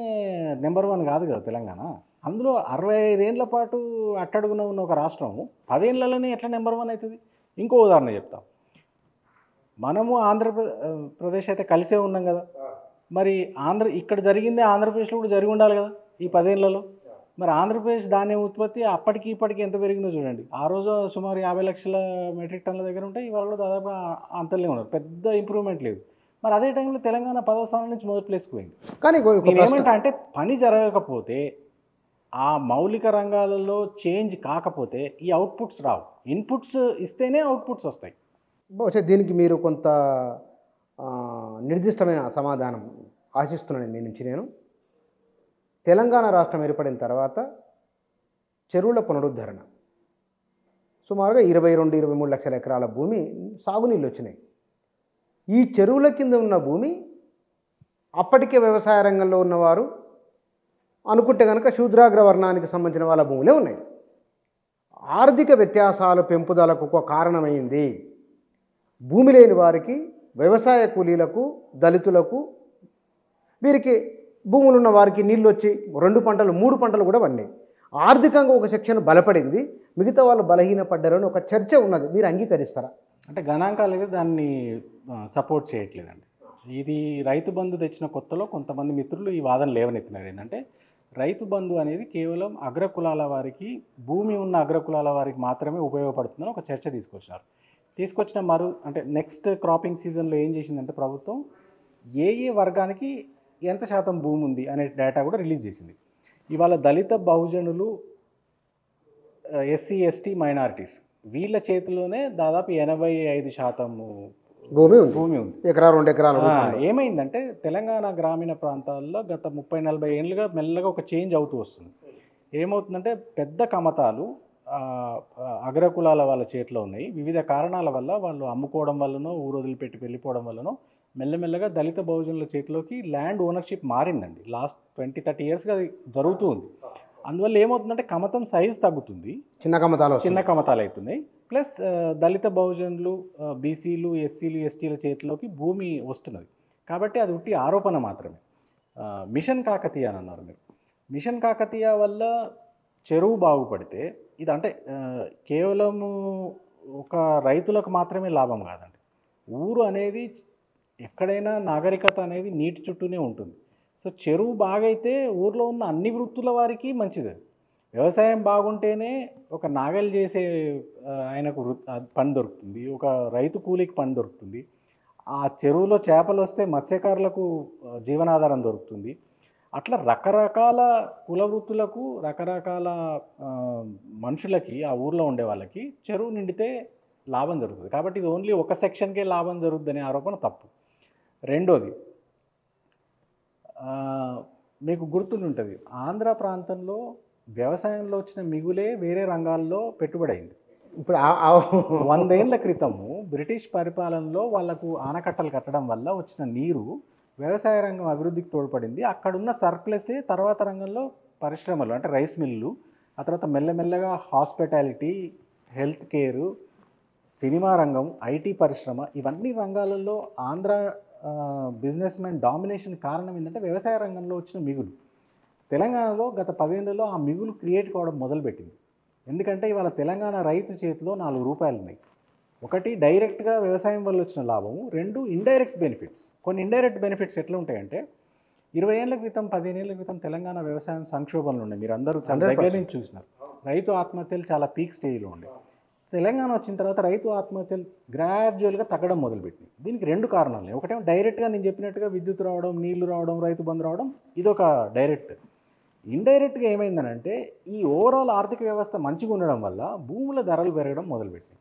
నెంబర్ 1 కాదు కదా తెలంగాణ. అందులో 65 ఏళ్ల పాటు అట్టడుగున ఉన్న ఒక రాష్ట్రం 10 ఏళ్లలోనే ఎట్లా నెంబర్ 1 అవుతుంది? ఇంకో ఉదాహరణ చెప్తాం. మనము ప్రదేశ్ అయితే కలిసే ఉన్నాం కదా. మరి ఇక్కడ జరిగిందే ఆంధ్రప్రదేశ్లో కూడా జరిగి ఉండాలి కదా ఈ 10 ఏళ్లలో. మరి ఆంధ్రప్రదేశ్ ధాన్యం ఉత్పత్తి అప్పటికి ఇప్పటికి ఎంత పెరిగిందో చూడండి. ఆ రోజు సుమారు 50 లక్షల మెట్రిక్ టన్నుల దగ్గర ఉంటే ఇవాళ కూడా దాదాపు అంతలే ఉన్నారు. పెద్ద ఇంప్రూవ్మెంట్ లేదు. మరి అదే టైంలో తెలంగాణ 10వ స్థానం నుంచి మొదటి ప్లేస్కి పోయింది. కానీ ఏమంటా అంటే పని జరగకపోతే, ఆ మౌలిక రంగాలలో చేంజ్ కాకపోతే ఈ అవుట్పుట్స్ రావు. ఇన్పుట్స్ ఇస్తేనే అవుట్పుట్స్ వస్తాయి. బహుశా దీనికి మీరు కొంత నిర్దిష్టమైన సమాధానం ఆశిస్తున్నాను మీ నుంచి. నేను తెలంగాణ రాష్ట్రం ఏర్పడిన తర్వాత చెరువుల పునరుద్ధరణ సుమారుగా 22-23 లక్షల ఎకరాల భూమి సాగునీళ్ళు వచ్చినాయి. ఈ చెరువుల కింద ఉన్న భూమి అప్పటికే వ్యవసాయ రంగంలో ఉన్నవారు అనుకుంటే కనుక శూద్రాగ్రవర్ణానికి సంబంధించిన వాళ్ళ భూములే ఉన్నాయి. ఆర్థిక వ్యత్యాసాల పెంపుదలకు ఒక కారణమైంది భూమి లేని వారికి, వ్యవసాయ కూలీలకు, దళితులకు, వీరికి భూములు ఉన్న వారికి నీళ్ళు వచ్చి 2 పంటలు 3 పంటలు కూడా పండాయి. ఆర్థికంగా ఒక సెక్షన్ బలపడింది, మిగతా వాళ్ళు బలహీనపడ్డారని ఒక చర్చ ఉన్నది. మీరు అంగీకరిస్తారా? అంటే గణాంకాలు అయితే దాన్ని సపోర్ట్ చేయట్లేదండి. ఇది రైతు బంధు తెచ్చిన కొత్తలో కొంతమంది మిత్రులు ఈ వాదన లేవనెత్తినారు. ఏంటంటే రైతు బంధు అనేది కేవలం అగ్రకులాల వారికి, భూమి ఉన్న అగ్రకులాల వారికి మాత్రమే ఉపయోగపడుతుందని ఒక చర్చ తీసుకొచ్చిన అంటే నెక్స్ట్ క్రాపింగ్ సీజన్లో ఏం చేసిందంటే ప్రభుత్వం ఏ వర్గానికి ఎంత శాతం భూమి ఉంది అనే డేటా కూడా రిలీజ్ చేసింది. ఇవాళ దళిత, బహుజనులు, ఎస్సీ, ఎస్టీ, మైనారిటీస్ వీళ్ళ చేతిలోనే దాదాపు 85% భూమి ఉంది. ఎకరా 2 ఎకరాలు. ఏమైందంటే తెలంగాణ గ్రామీణ ప్రాంతాల్లో గత 30-40 ఏళ్ళుగా మెల్లగా ఒక చేంజ్ అవుతూ వస్తుంది. ఏమవుతుందంటే పెద్ద కమతాలు అగ్రకులాల వాళ్ళ చేతిలో ఉన్నాయి. వివిధ కారణాల వల్ల వాళ్ళు అమ్ముకోవడం వల్లనో, ఊరు వదిలిపెట్టి వెళ్ళిపోవడం వల్లనో మెల్లమెల్లగా దళిత బహుజనుల చేతిలోకి ల్యాండ్ ఓనర్షిప్ మారిందండి. లాస్ట్ 20-30 ఇయర్స్గా అది జరుగుతూ ఉంది. అందువల్ల ఏమవుతుందంటే కమతం సైజు తగ్గుతుంది, చిన్న కమతాలు అవుతున్నాయి. ప్లస్ దళిత బహుజనులు, బీసీలు, ఎస్సీలు, ఎస్టీల చేతిలోకి భూమి వస్తున్నది. కాబట్టి అది ఉట్టి ఆరోపణ మాత్రమే. మిషన్ కాకతీయ అని అన్నారు మీరు. మిషన్ కాకతీయ వల్ల చెరువు బాగుపడితే ఇది అంటే కేవలము ఒక రైతులకు మాత్రమే లాభం కాదండి. ఊరు అనేది ఎక్కడైనా నాగరికత అనేది నీటి చుట్టూనే ఉంటుంది. సో చెరువు బాగైతే ఊర్లో ఉన్న అన్ని వృత్తుల వారికి మంచిది. వ్యవసాయం బాగుంటేనే ఒక నాగలి చేసే ఆయనకు పని దొరుకుతుంది, ఒక రైతు కూలికి పని దొరుకుతుంది, ఆ చెరువులో చేపలు వస్తే మత్స్యకారులకు జీవనాధారం దొరుకుతుంది. అట్లా రకరకాల కుల వృత్తులకు, రకరకాల మనుషులకి, ఆ ఊర్లో ఉండే వాళ్ళకి చెరువు నిండితే లాభం జరుగుతుంది. కాబట్టి ఇది ఓన్లీ ఒక సెక్షన్కే లాభం జరుగుతుందనే ఆరోపణ తప్పు. రెండోది, మీకు గుర్తుంటుంది, ఆంధ్ర ప్రాంతంలో వ్యవసాయంలో వచ్చిన మిగులే వేరే రంగాల్లో పెట్టుబడి అయింది. ఇప్పుడు 100 ఏళ్ల క్రితము బ్రిటిష్ పరిపాలనలో వాళ్లకు ఆనకట్టలు కట్టడం వల్ల వచ్చిన నీరు వ్యవసాయ రంగం అభివృద్ధికి తోడ్పడింది. అక్కడున్న సర్ప్లసే తర్వాత రంగంలో పరిశ్రమలు అంటే రైస్ మిల్లు, ఆ తర్వాత మెల్లమెల్లగా హాస్పిటాలిటీ, హెల్త్ కేరు, సినిమా రంగం, ఐటీ పరిశ్రమ, ఇవన్నీ రంగాలలో ఆంధ్ర బిజినెస్ మ్యాన్ డామినేషన్ కారణం ఏంటంటే వ్యవసాయ రంగంలో వచ్చిన మిగులు. తెలంగాణలో గత 10 ఏళ్లలో ఆ మిగులు క్రియేట్ కావడం మొదలుపెట్టింది. ఎందుకంటే ఇవాళ తెలంగాణ రైతు చేతిలో 4 రూపాయలు ఉన్నాయి. ఒకటి డైరెక్ట్గా వ్యవసాయం వల్ల వచ్చిన లాభము, 2 ఇండైరెక్ట్ బెనిఫిట్స్. కొన్ని ఇండైరెక్ట్ బెనిఫిట్స్ ఎట్లా ఉంటాయంటే 20 ఏళ్ల క్రితం, 15 ఏళ్ల క్రితం తెలంగాణ వ్యవసాయం సంక్షోభంలో ఉన్నాయి. మీరు అందరూ చాలా దగ్గర నుంచి చూసినారు. రైతు ఆత్మహత్యలు చాలా పీక్ స్టేజ్లో ఉండే. తెలంగాణ వచ్చిన తర్వాత రైతు ఆత్మహత్యలు గ్రాడ్యువల్గా తగ్గడం మొదలుపెట్టింది. దీనికి 2 కారణాలు. ఒకటేమో డైరెక్ట్గా నేను చెప్పినట్టుగా విద్యుత్ రావడం, నీళ్లు రావడం, రైతు బంధు రావడం, ఇదొక డైరెక్ట్. ఇండైరెక్ట్గా ఏమైందనంటే ఈ ఓవరాల్ ఆర్థిక వ్యవస్థ మంచిగా ఉండడం వల్ల భూముల ధరలు పెరగడం మొదలుపెట్టింది.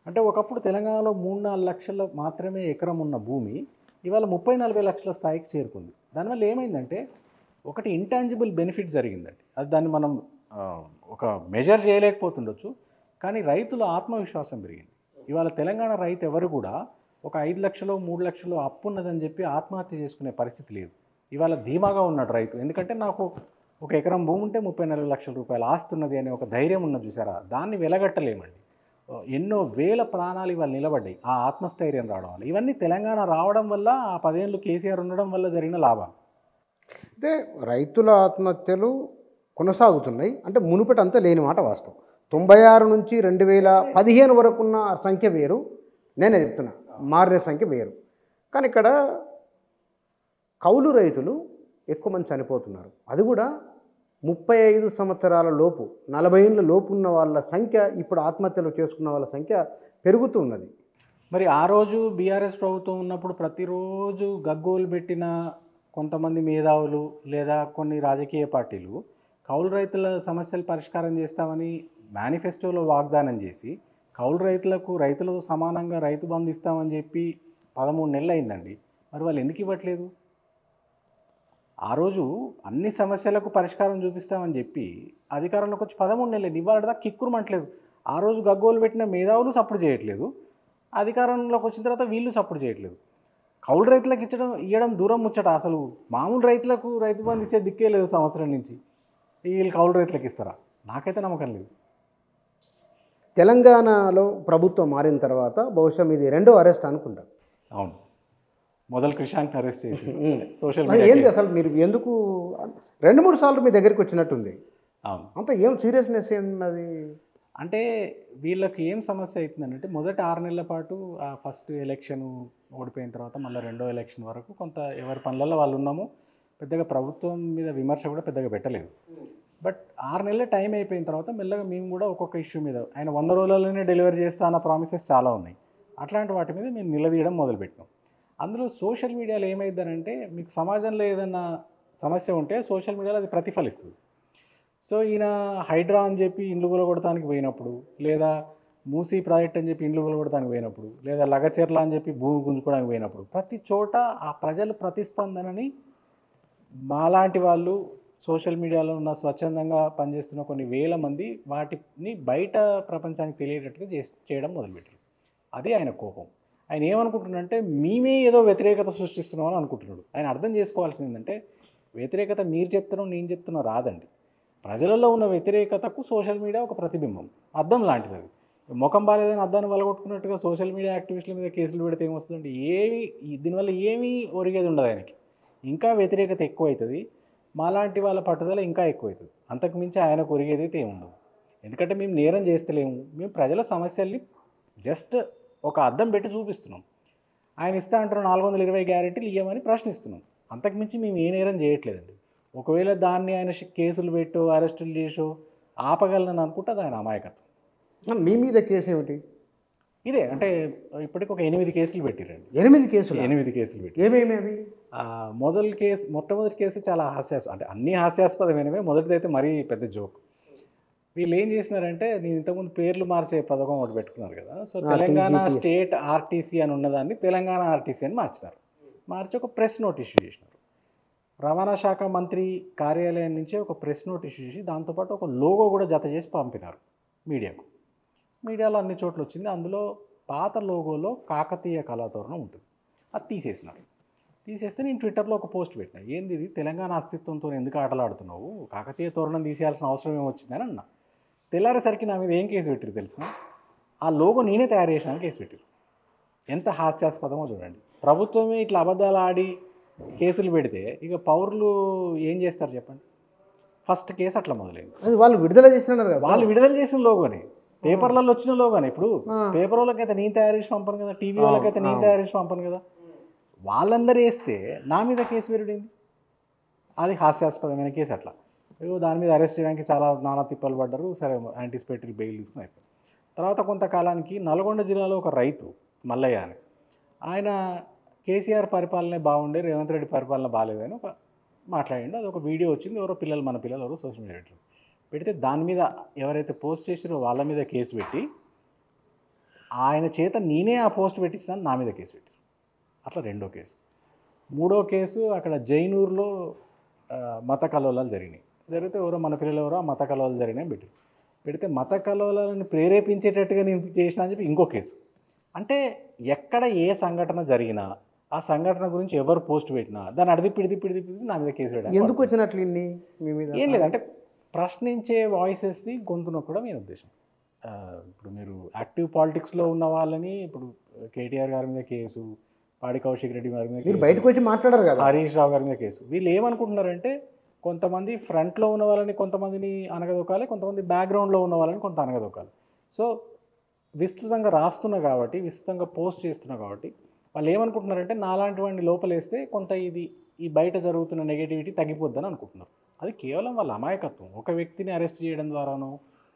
అంటే ఒకప్పుడు తెలంగాణలో 3-4 లక్షల మాత్రమే ఎకరం ఉన్న భూమి ఇవాళ 30-40 లక్షల స్థాయికి చేరుకుంది. దానివల్ల ఏమైందంటే ఒకటి ఇంటాంజిబుల్ బెనిఫిట్ జరిగిందండి. అది దాన్ని మనం ఒక మెజర్ చేయలేకపోతుండొచ్చు, కానీ రైతుల ఆత్మవిశ్వాసం పెరిగింది. ఇవాళ తెలంగాణ రైతు ఎవరు కూడా ఒక 5 లక్షలు 3 లక్షలు అప్పు ఉన్నదని చెప్పి ఆత్మహత్య చేసుకునే పరిస్థితి లేదు. ఇవాళ ధీమాగా ఉన్నాడు రైతు. ఎందుకంటే నాకు ఒక ఎకరం భూమి ఉంటే 30-40 లక్షల రూపాయలు ఆస్తున్నది అనే ఒక ధైర్యం ఉన్నది చూసారా, దాన్ని వెలగట్టలేమండి. ఎన్నో వేల ప్రాణాలు ఇవాళ నిలబడ్డాయి ఆ ఆత్మస్థైర్యం రావడం వల్ల. ఇవన్నీ తెలంగాణ రావడం వల్ల, ఆ 10 ఏళ్ళు కేసీఆర్ ఉండడం వల్ల జరిగిన లాభం. అయితే రైతుల ఆత్మహత్యలు కొనసాగుతున్నాయి. అంటే మునుపటి అంతా లేని మాట వాస్తవం. 96 నుంచి 2015 వరకు ఉన్న సంఖ్య వేరు. నేనే చెప్తున్నా, మారిన సంఖ్య వేరు. కానీ ఇక్కడ కౌలు రైతులు ఎక్కువ మంది చనిపోతున్నారు. అది కూడా 35 సంవత్సరాల లోపు, 40 ఏళ్ళ లోపు ఉన్న వాళ్ళ సంఖ్య, ఇప్పుడు ఆత్మహత్యలు చేసుకున్న వాళ్ళ సంఖ్య పెరుగుతూ ఉన్నది. మరి ఆ రోజు బీఆర్ఎస్ ప్రభుత్వం ఉన్నప్పుడు ప్రతిరోజు గగ్గోలు పెట్టిన కొంతమంది మేధావులు లేదా కొన్ని రాజకీయ పార్టీలు కౌలు రైతుల సమస్యలు పరిష్కారం చేస్తామని మేనిఫెస్టోలో వాగ్దానం చేసి, కౌలు రైతులతో సమానంగా రైతు బంధు ఇస్తామని చెప్పి 13 నెలలు అయిందండి. మరి వాళ్ళు ఎందుకు ఇవ్వట్లేదు? ఆ రోజు అన్ని సమస్యలకు పరిష్కారం చూపిస్తామని చెప్పి అధికారంలోకి వచ్చి 13 నెలలు ఇవాళ దాకా కిక్కురుమంటలేదు. ఆ రోజు గగ్గోలు పెట్టిన మేధావులు సపోర్ట్ చేయట్లేదు, అధికారంలోకి వచ్చిన తర్వాత వీళ్ళు సపోర్ట్ చేయట్లేదు. కౌలు రైతులకు ఇవ్వడం దూరం ముచ్చట. అసలు మామూలు రైతులకు రైతు బంధు ఇచ్చే దిక్కే లేదు సంవత్సరం నుంచి. వీళ్ళు కౌలు రైతులకు ఇస్తారా? నాకైతే నమ్మకం లేదు. తెలంగాణలో ప్రభుత్వం మారిన తర్వాత బహుశా మీది 2వ అరెస్ట్ అనుకుంటా. అవును, మొదలు క్రిషాంక్ అరెస్ట్ చేసి సోషల్ ఏంది మీడియా. అసలు మీరు ఎందుకు 2-3 సార్లు మీ దగ్గరికి వచ్చినట్టుంది? అవును, అంత ఏం సీరియస్నెస్ ఏమున్నది? అంటే వీళ్ళకి ఏం సమస్య అవుతుందంటే, మొదటి 6 నెలల పాటు ఆ ఫస్ట్ ఎలక్షన్ ఓడిపోయిన తర్వాత మళ్ళీ 2వ ఎలక్షన్ వరకు కొంత ఎవరి పనులలో వాళ్ళు ఉన్నాము. పెద్దగా ప్రభుత్వం మీద విమర్శ కూడా పెద్దగా పెట్టలేదు. బట్ 6 నెలల టైం అయిపోయిన తర్వాత మెల్లగా మేము కూడా ఒక్కొక్క ఇష్యూ మీద, ఆయన 100 రోజులలోనే డెలివరీ చేస్తా అన్న ప్రామిసెస్ చాలా ఉన్నాయి. అట్లాంటి వాటి మీద మేము నిలదీయడం మొదలుపెట్టినాం. అందులో సోషల్ మీడియాలో ఏమైందనంటే, మీకు సమాజంలో ఏదన్నా సమస్య ఉంటే సోషల్ మీడియాలో అది ప్రతిఫలిస్తుంది. సో ఈయన హైడ్రా అని చెప్పి ఇండ్లు కూలగొడటానికి పోయినప్పుడు, లేదా మూసీ ప్రాజెక్ట్ అని చెప్పి ఇండ్లు కూలగొడటానికి పోయినప్పుడు, లేదా లగచెర్ల అని చెప్పి భూమి గుంజుకోవడానికి పోయినప్పుడు, ప్రతి చోట ఆ ప్రజల ప్రతిస్పందనని మాలాంటి వాళ్ళు సోషల్ మీడియాలో ఉన్న స్వచ్ఛందంగా పనిచేస్తున్న కొన్ని వేల మంది వాటిని బయట ప్రపంచానికి తెలియేటట్టుగా చేయడం మొదలుపెట్టారు. అది ఆయన కోపం. ఆయన ఏమనుకుంటున్నాడంటే, మేమే ఏదో వ్యతిరేకత సృష్టిస్తున్నామని అనుకుంటున్నాడు. ఆయన అర్థం చేసుకోవాల్సింది ఏంటంటే, వ్యతిరేకత మీరు చెప్తున్నాం నేను చెప్తున్నా రాదండి. ప్రజలలో ఉన్న వ్యతిరేకతకు సోషల్ మీడియా ఒక ప్రతిబింబం, అద్దం లాంటిది. అది ముఖం బాలేదని అద్దాన్ని వలగొట్టుకున్నట్టుగా సోషల్ మీడియా యాక్టివిస్టుల మీద కేసులు పెడితే ఏమొస్తుందంటే, దీనివల్ల ఏమీ ఒరిగేది ఉండదు ఆయనకి. ఇంకా వ్యతిరేకత ఎక్కువ అవుతుంది, మాలాంటి వాళ్ళ పట్టుదల ఇంకా ఎక్కువవుతుంది. అంతకుమించి ఆయనకు ఒరిగేది అయితే ఏముండదు. ఎందుకంటే మేము నేరం చేస్తలేము, మేము ప్రజల సమస్యల్ని జస్ట్ ఒక అద్దం పెట్టి చూపిస్తున్నాం. ఆయన ఇస్తా అంటారు 420 గ్యారెంటీలు ఇవ్వమని ప్రశ్నిస్తున్నాం. అంతకుమించి మేము ఏ నేరం చేయట్లేదండి. ఒకవేళ దాన్ని ఆయన కేసులు పెట్టో అరెస్టులు చేసో ఆపగలనని అనుకుంటే అది ఆయన అమాయకత్వం. మీ మీద కేసు ఏమిటి? ఇదే అంటే ఇప్పటికి ఒక 8 కేసులు పెట్టిరండి. 8 కేసులు? 8 కేసులు పెట్టి. ఏమేమి అవి? మొట్టమొదటి కేసు చాలా అంటే అన్నీ హాస్యాస్పదమైనవే. మొదటిది అయితే మరీ పెద్ద జోక్. వీళ్ళు ఏం చేసినారంటే, నేను ఇంతకుముందు పేర్లు మార్చే పథకం ఒకటి పెట్టుకున్నారు కదా. సో తెలంగాణ స్టేట్ ఆర్టీసీ అని ఉన్నదాన్ని తెలంగాణ ఆర్టీసీ అని మార్చినారు. మార్చి ఒక ప్రెస్ నోట్ ఇష్యూ చేసినారు. రవాణా శాఖ మంత్రి కార్యాలయం నుంచి ఒక ప్రెస్ నోట్ ఇష్యూ చేసి దాంతోపాటు ఒక లోగో కూడా జత చేసి పంపినారు మీడియాకు. మీడియాలో అన్ని చోట్ల వచ్చింది. అందులో పాత లోగోలో కాకతీయ కళాతోరణం ఉంటుంది, అది తీసేసినారు. తీసేస్తే నేను ట్విట్టర్లో ఒక పోస్ట్ పెట్టినా, ఏంది ఇది తెలంగాణ అస్తిత్వంతో ఎందుకు ఆటలాడుతున్నావు, కాకతీయ తోరణం తీసేయాల్సిన అవసరం ఏమొచ్చిందని అన్న. తెల్లారేసరికి నా మీద ఏం కేసు పెట్టారు తెలుసా? ఆ లోగో నేనే తయారు చేసినాను కేసు పెట్టారు. ఎంత హాస్యాస్పదమో చూడండి. ప్రభుత్వమే ఇట్లా అబద్ధాలు ఆడి కేసులు పెడితే ఇక పౌరులు ఏం చేస్తారు చెప్పండి. ఫస్ట్ కేసు అట్లా మొదలైంది. అది వాళ్ళు విడుదల చేసినారు కదా, వాళ్ళు విడుదల చేసిన లోగోనే, పేపర్లలో వచ్చిన లోగోనే. ఇప్పుడు పేపర్ వాళ్ళకైతే నేను తయారు చేసి పంపను కదా, టీవీ వాళ్ళకైతే నేను తయారు చేసి పంపను కదా. వాళ్ళందరూ వేస్తే నా మీద కేసు పెరిగింది. అది హాస్యాస్పదమైన కేసు. అట్లా దాని మీద అరెస్ట్ చేయడానికి చాలా నానా తిప్పలు పడ్డారు. సరే యాంటిసిపేటరీ బెయిల్ తీసుకుని అయిపోయింది. తర్వాత కొంతకాలానికి నల్గొండ జిల్లాలో ఒక రైతు మల్లయ్య అని, ఆయన కేసీఆర్ పరిపాలనే బాగుండే, రేవంత్ రెడ్డి పరిపాలన బాగాలేదని ఒక మాట్లాడిండు. అది ఒక వీడియో వచ్చింది. ఎవరో మన పిల్లలు ఎవరో సోషల్ మీడియా పెడితే దాని మీద ఎవరైతే పోస్ట్ చేసారో వాళ్ళ మీద కేసు పెట్టి, ఆయన చేత నేనే ఆ పోస్ట్ పెట్టించినాను, నా మీద కేసు పెట్టి. అట్లా 2వ కేసు. 3వ కేసు అక్కడ జైనూరులో మత కలవలాలు జరిగితే ఎవరో మన పిల్లలు ఎవరో ఆ మత కలవలు జరిగినాయి పెడితే మత కలవలను ప్రేరేపించేటట్టుగా నేను చేసిన అని చెప్పి ఇంకో కేసు. అంటే ఎక్కడ ఏ సంఘటన జరిగినా ఆ సంఘటన గురించి ఎవరు పోస్ట్ పెట్టినా దాన్ని అడిదిప్పిడిదిప్పిడిది నా మీద కేసు పెట్టాను. ఎందుకు వచ్చినట్లు ఇన్ని మీ మీద? ఏం లేదు, అంటే ప్రశ్నించే వాయిసెస్ని గొంతు నొక్కడం మీ ఉద్దేశం. ఇప్పుడు మీరు యాక్టివ్ పాలిటిక్స్లో ఉన్న వాళ్ళని ఇప్పుడు కేటీఆర్ గారి మీద కేసు, పాడి కౌశిక్ రెడ్డి గారి మీద మీరు కేసు, బయటకు వచ్చి మాట్లాడారు కదా. హరీష్ రావు గారి మీద కేసు. వీళ్ళు ఏమనుకుంటున్నారంటే కొంతమంది ఫ్రంట్లో ఉన్న వాళ్ళని కొంతమందిని అనగదొక్కాలి, కొంతమంది బ్యాక్గ్రౌండ్లో ఉన్న వాళ్ళని కొంత అనగదొక్కాలి. సో విస్తృతంగా రాస్తున్నా కాబట్టి, విస్తృతంగా పోస్ట్ చేస్తున్నా కాబట్టి వాళ్ళు ఏమనుకుంటున్నారంటే నాలాంటి వాడిని లోపలేస్తే కొంత ఈ బయట జరుగుతున్న నెగటివిటీ తగ్గిపోద్దని అనుకుంటున్నారు. అది కేవలం వాళ్ళ అమాయకత్వం. ఒక వ్యక్తిని అరెస్ట్ చేయడం ద్వారానో,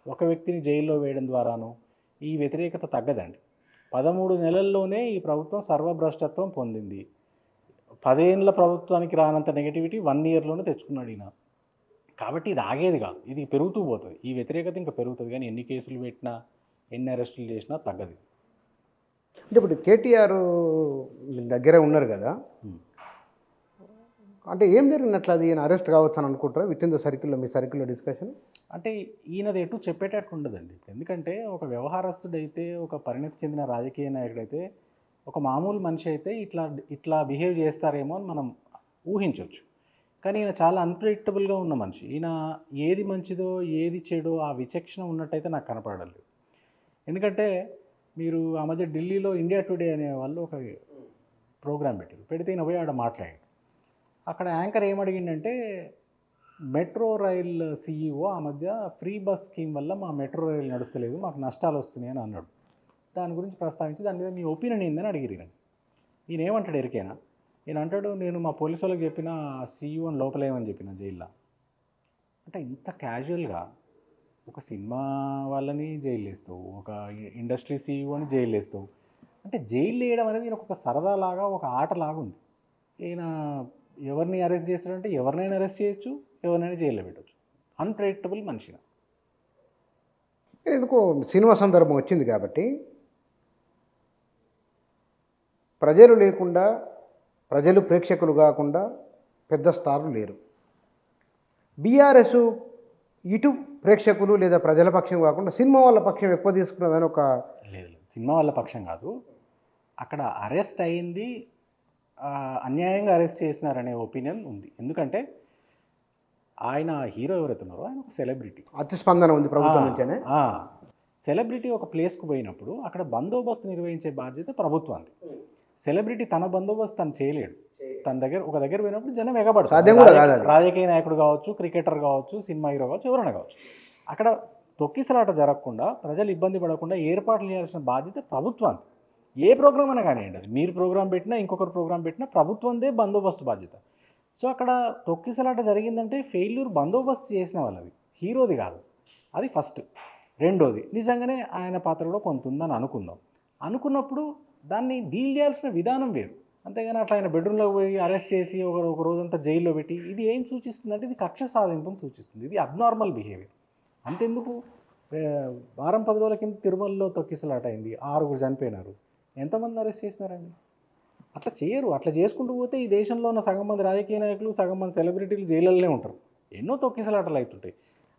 ఒక వ్యక్తిని జైల్లో వేయడం ద్వారానో ఈ వ్యతిరేకత తగ్గదండి. 13 నెలల్లోనే ఈ ప్రభుత్వం సర్వభ్రష్టత్వం పొందింది. 10 ఏళ్ళ ప్రభుత్వానికి రానంత నెగటివిటీ 1 ఇయర్లోనే తెచ్చుకున్నాడు ఈయన. కాబట్టి ఇది ఆగేది కాదు, ఇది పెరుగుతూ పోతుంది. ఈ వ్యతిరేకత ఇంకా పెరుగుతుంది, కానీ ఎన్ని కేసులు పెట్టినా ఎన్ని అరెస్టులు చేసినా తగ్గదు. అంటే ఇప్పుడు కేటీఆర్ దగ్గరే ఉన్నారు కదా, అంటే ఏం జరిగినట్లు అది ఈయన అరెస్ట్ కావచ్చు అని అనుకుంటారా విత్ ఇన్ ద సర్కిల్లో, మీ సర్కిల్లో డిస్కషన్? అంటే ఈయనది ఎటు చెప్పేటట్టు ఉండదండి. ఎందుకంటే ఒక వ్యవహారస్తుడైతే, ఒక పరిణతి చెందిన రాజకీయ నాయకుడైతే, ఒక మామూలు మనిషి అయితే ఇట్లా బిహేవ్ చేస్తారేమో అని మనం ఊహించవచ్చు. కానీ ఈయన చాలా అన్ప్రెడిక్టబుల్గా ఉన్న మనిషి. ఈయన ఏది మంచిదో ఏది చెడో ఆ విచక్షణ ఉన్నట్టయితే నాకు కనపడలేదు. ఎందుకంటే మీరు ఆ మధ్య ఢిల్లీలో ఇండియా టుడే అనే వాళ్ళు ఒక ప్రోగ్రాం పెడితే ఈయన పోయి ఆడ మాట్లాడాడు. అక్కడ యాంకర్ ఏమడిగిందంటే మెట్రో రైల్ సీఈఓ ఆ మధ్య ఫ్రీ బస్ స్కీమ్ వల్ల మా మెట్రో రైలు నడుస్తలేదు, మాకు నష్టాలు వస్తున్నాయి అని అన్నాడు. దాని గురించి ప్రస్తావించి దాని మీద మీ ఒపీనియన్ ఏందని అడిగిరు. ఈయన ఏమంటాడు ఎరికేనా? ఈయన అంటాడు, నేను మా పోలీసు వాళ్ళకి చెప్పిన సీఈఓని లోపలేమని చెప్పిన జైల్లో. అంటే ఇంత క్యాజువల్గా ఒక సినిమా వాళ్ళని జైలు వేస్తావు, ఒక ఇండస్ట్రీ సీఈఓని జైలు వేస్తావు. అంటే జైలు వేయడం అనేది ఈయన ఒక సరదాలాగా, ఒక ఆటలాగా ఉంది. ఈయన ఎవరిని అరెస్ట్ చేస్తాడంటే ఎవరినైనా అరెస్ట్ చేయొచ్చు, ఎవరినైనా జైల్లో పెట్టవచ్చు. అన్ప్రెడిక్టబుల్ మనిషిగా. ఎందుకో సినిమా సందర్భం వచ్చింది కాబట్టి ప్రజలు లేకుండా, ప్రజలు ప్రేక్షకులు కాకుండా పెద్ద స్టార్లు లేరు. బీఆర్ఎస్ ఇటు ప్రేక్షకులు లేదా ప్రజల పక్షం కాకుండా సినిమా వాళ్ళ పక్షం ఎక్కువ తీసుకున్నదని ఒక లేదు, సినిమా వాళ్ళ పక్షం కాదు. అక్కడ అరెస్ట్ అయింది, అన్యాయంగా అరెస్ట్ చేసినారనే ఒపీనియన్ ఉంది. ఎందుకంటే ఆయన హీరో ఎవరైతే ఉన్నారో ఆయన ఒక సెలబ్రిటీ, అతిస్పందన ఉంది ప్రభుత్వం నుంచేనే. సెలబ్రిటీ ఒక ప్లేస్కు పోయినప్పుడు అక్కడ బందోబస్తు నిర్వహించే బాధ్యత ప్రభుత్వానికి. సెలబ్రిటీ తన బందోబస్తు తను చేయలేడు. ఒక దగ్గర పోయినప్పుడు జనం ఎగబడతారు. రాజకీయ నాయకుడు కావచ్చు, క్రికెటర్ కావచ్చు, సినిమా హీరో కావచ్చు, ఎవరైనా కావచ్చు. అక్కడ తొక్కిసలాట జరగకుండా, ప్రజలు ఇబ్బంది పడకుండా ఏర్పాట్లు చేయాల్సిన బాధ్యత ప్రభుత్వానికి. ఏ ప్రోగ్రామ్ అయినా కానివ్వండి, అది మీరు ప్రోగ్రామ్ పెట్టినా ఇంకొకరు ప్రోగ్రామ్ పెట్టినా ప్రభుత్వందే బందోబస్తు బాధ్యత. సో అక్కడ తొక్కిసలాట జరిగిందంటే ఫెయిల్యూర్ బందోబస్తు చేసిన వాళ్ళది, హీరోది కాదు. అది ఫస్ట్. రెండోది, నిజంగానే ఆయన పాత్ర కూడా కొంత ఉందని అనుకున్నప్పుడు దాన్ని డీల్ చేయాల్సిన విధానం వేరు. అంతేగాని అట్లా ఆయన బెడ్రూమ్లోకి పోయి అరెస్ట్ చేసి ఒక రోజంతా జైల్లో పెట్టి, ఇది ఏం సూచిస్తుందంటే ఇది కక్ష సాధింపుని సూచిస్తుంది. ఇది అబ్నార్మల్ బిహేవియర్. అంతెందుకు, వారం 10 రోజుల కింద తిరుమలలో తొక్కిసలాట అయింది, 6 చనిపోయినారు. ఎంతమంది అరెస్ట్ చేసినారండి? అట్లా చేయరు. అట్లా చేసుకుంటూ పోతే ఈ దేశంలో ఉన్న సగం మంది రాజకీయ నాయకులు, సగం మంది సెలబ్రిటీలు జైళ్ళలోనే ఉంటారు. ఎన్నో తొక్కిసలాటలు అవుతుంటాయి.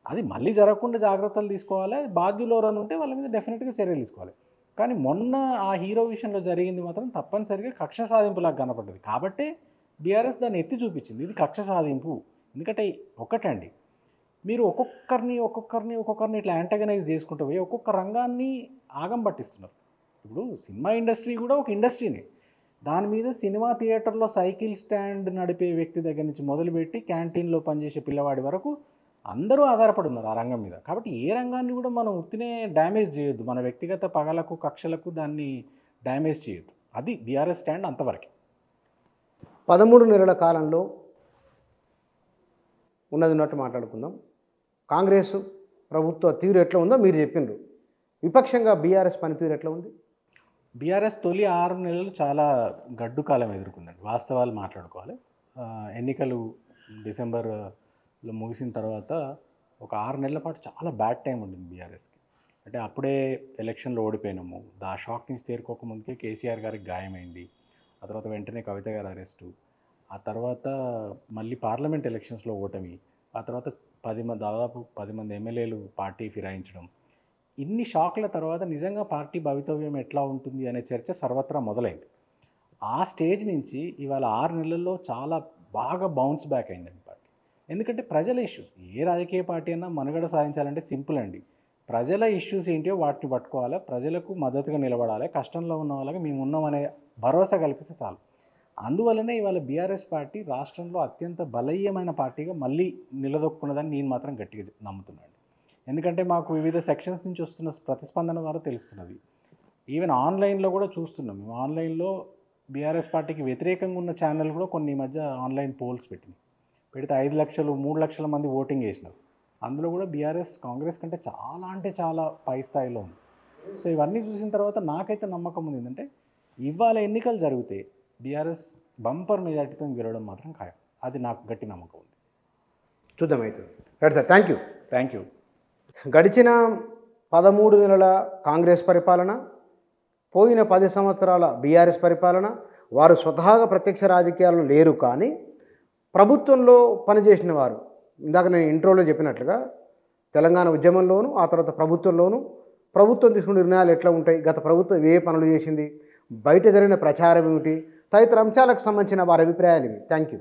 అది మళ్ళీ జరగకుండా జాగ్రత్తలు తీసుకోవాలి. బాధ్యులు ఎవరైనా ఉంటే వాళ్ళ మీద డెఫినెట్గా చర్యలు తీసుకోవాలి. కానీ మొన్న ఆ హీరో విషయంలో జరిగింది మాత్రం తప్పనిసరిగా కక్ష సాధింపులాగా కనపడ్డది. కాబట్టి బీఆర్ఎస్ దాన్ని ఎత్తి చూపించింది, ఇది కక్ష సాధింపు. ఎందుకంటే ఒకటండి, మీరు ఒక్కొక్కరిని ఇట్లా యాంటగనైజ్ చేసుకుంటూ పోయి ఒక్కొక్క రంగాన్ని ఆగం పట్టిస్తున్నారు. ఇప్పుడు సినిమా ఇండస్ట్రీ కూడా ఒక ఇండస్ట్రీనే. దాని మీద సినిమా థియేటర్లో సైకిల్ స్టాండ్ నడిపే వ్యక్తి దగ్గర నుంచి మొదలుపెట్టి క్యాంటీన్లో పనిచేసే పిల్లవాడి వరకు అందరూ ఆధారపడి ఉన్నారు ఆ రంగం మీద. కాబట్టి ఏ రంగాన్ని కూడా మనం ఉత్తినే డ్యామేజ్ చేయొద్దు, మన వ్యక్తిగత పగలకు కక్షలకు దాన్ని డ్యామేజ్ చేయొద్దు. అది బీఆర్ఎస్ స్టాండ్ అంతవరకు. 13 నెలల కాలంలో ఉన్నట్టు మాట్లాడుకుందాం. కాంగ్రెస్ ప్రభుత్వ తీరు ఎట్లా ఉందో మీరు చెప్పిండ్రు. విపక్షంగా బీఆర్ఎస్ పనితీరు ఎట్లా ఉంది? బీఆర్ఎస్ తొలి 6 నెలలు చాలా గడ్డు కాలం ఎదుర్కొందండి. వాస్తవాలు మాట్లాడుకోవాలి. ఎన్నికలు డిసెంబర్లో ముగిసిన తర్వాత ఒక 6 నెలల పాటు చాలా బ్యాడ్ టైం ఉండింది బీఆర్ఎస్కి. అంటే అప్పుడే ఎలక్షన్లో ఓడిపోయినాము. ఆ షాక్ నుంచి తేరుకోకముందుకే కేసీఆర్ గారికి గాయమైంది. ఆ తర్వాత వెంటనే కవిత గారి అరెస్టు, ఆ తర్వాత మళ్ళీ పార్లమెంట్ ఎలక్షన్స్లో ఓటమి, ఆ తర్వాత దాదాపు 10 మంది ఎమ్మెల్యేలు పార్టీ ఫిరాయించడం. ఇన్ని షాక్ల తర్వాత నిజంగా పార్టీ భవితవ్యం ఎట్లా ఉంటుంది అనే చర్చ సర్వత్రా మొదలైంది. ఆ స్టేజ్ నుంచి ఇవాళ 6 నెలల్లో చాలా బాగా బౌన్స్ బ్యాక్ అయిందండి పార్టీ. ఎందుకంటే ప్రజల ఇష్యూస్, ఏ రాజకీయ పార్టీ అయినా మనుగడ సాధించాలంటే సింపుల్ అండి. ప్రజల ఇష్యూస్ ఏంటో వాటిని పట్టుకోవాలి, ప్రజలకు మద్దతుగా నిలబడాలి, కష్టంలో ఉన్న వాళ్ళకి మేము ఉన్నామనే భరోసా కల్పిస్తే చాలు. అందువల్లనే ఇవాళ బీఆర్ఎస్ పార్టీ రాష్ట్రంలో అత్యంత బలీయమైన పార్టీగా మళ్ళీ నిలదొక్కున్నదని నేను మాత్రం గట్టిగా నమ్ముతున్నాను. ఎందుకంటే మాకు వివిధ సెక్షన్స్ నుంచి వస్తున్న ప్రతిస్పందన ద్వారా తెలుస్తున్నది. ఈవెన్ ఆన్లైన్లో కూడా చూస్తున్నాం. మేము ఆన్లైన్లో బీఆర్ఎస్ పార్టీకి వ్యతిరేకంగా ఉన్న ఛానల్ కూడా కొన్ని ఈ మధ్య ఆన్లైన్ పోల్స్ పెడితే 5 లక్షలు 3 లక్షల మంది ఓటింగ్ వేసినారు. అందులో కూడా బీఆర్ఎస్ కాంగ్రెస్ కంటే చాలా అంటే చాలా పై స్థాయిలో ఉంది. సో ఇవన్నీ చూసిన తర్వాత నాకైతే నమ్మకం ఉంది ఏంటంటే ఇవాళ ఎన్నికలు జరిగితే బీఆర్ఎస్ బంపర్ మెజార్టీతో గెలవడం మాత్రం ఖాయం. అది నాకు గట్టి నమ్మకం ఉంది. చూద్దాం అయితే. Right sir, thank you. Thank you. గడిచిన 13 నెలల కాంగ్రెస్ పరిపాలన, పోయిన 10 సంవత్సరాల బీఆర్ఎస్ పరిపాలన, వారు స్వతహాగా ప్రత్యక్ష రాజకీయాల్లో లేరు, కానీ ప్రభుత్వంలో పనిచేసిన వారు, ఇందాక నేను ఇంట్రోలో చెప్పినట్లుగా తెలంగాణ ఉద్యమంలోను, ఆ తర్వాత ప్రభుత్వంలోను, ప్రభుత్వం తీసుకున్న నిర్ణయాలు ఎట్లా ఉంటాయి, గత ప్రభుత్వం ఏ పనులు చేసింది, బయట జరిగిన ప్రచారం ఏమిటి, తదితర అంశాలకు సంబంధించిన వారి అభిప్రాయాలు ఇవి. Thank you.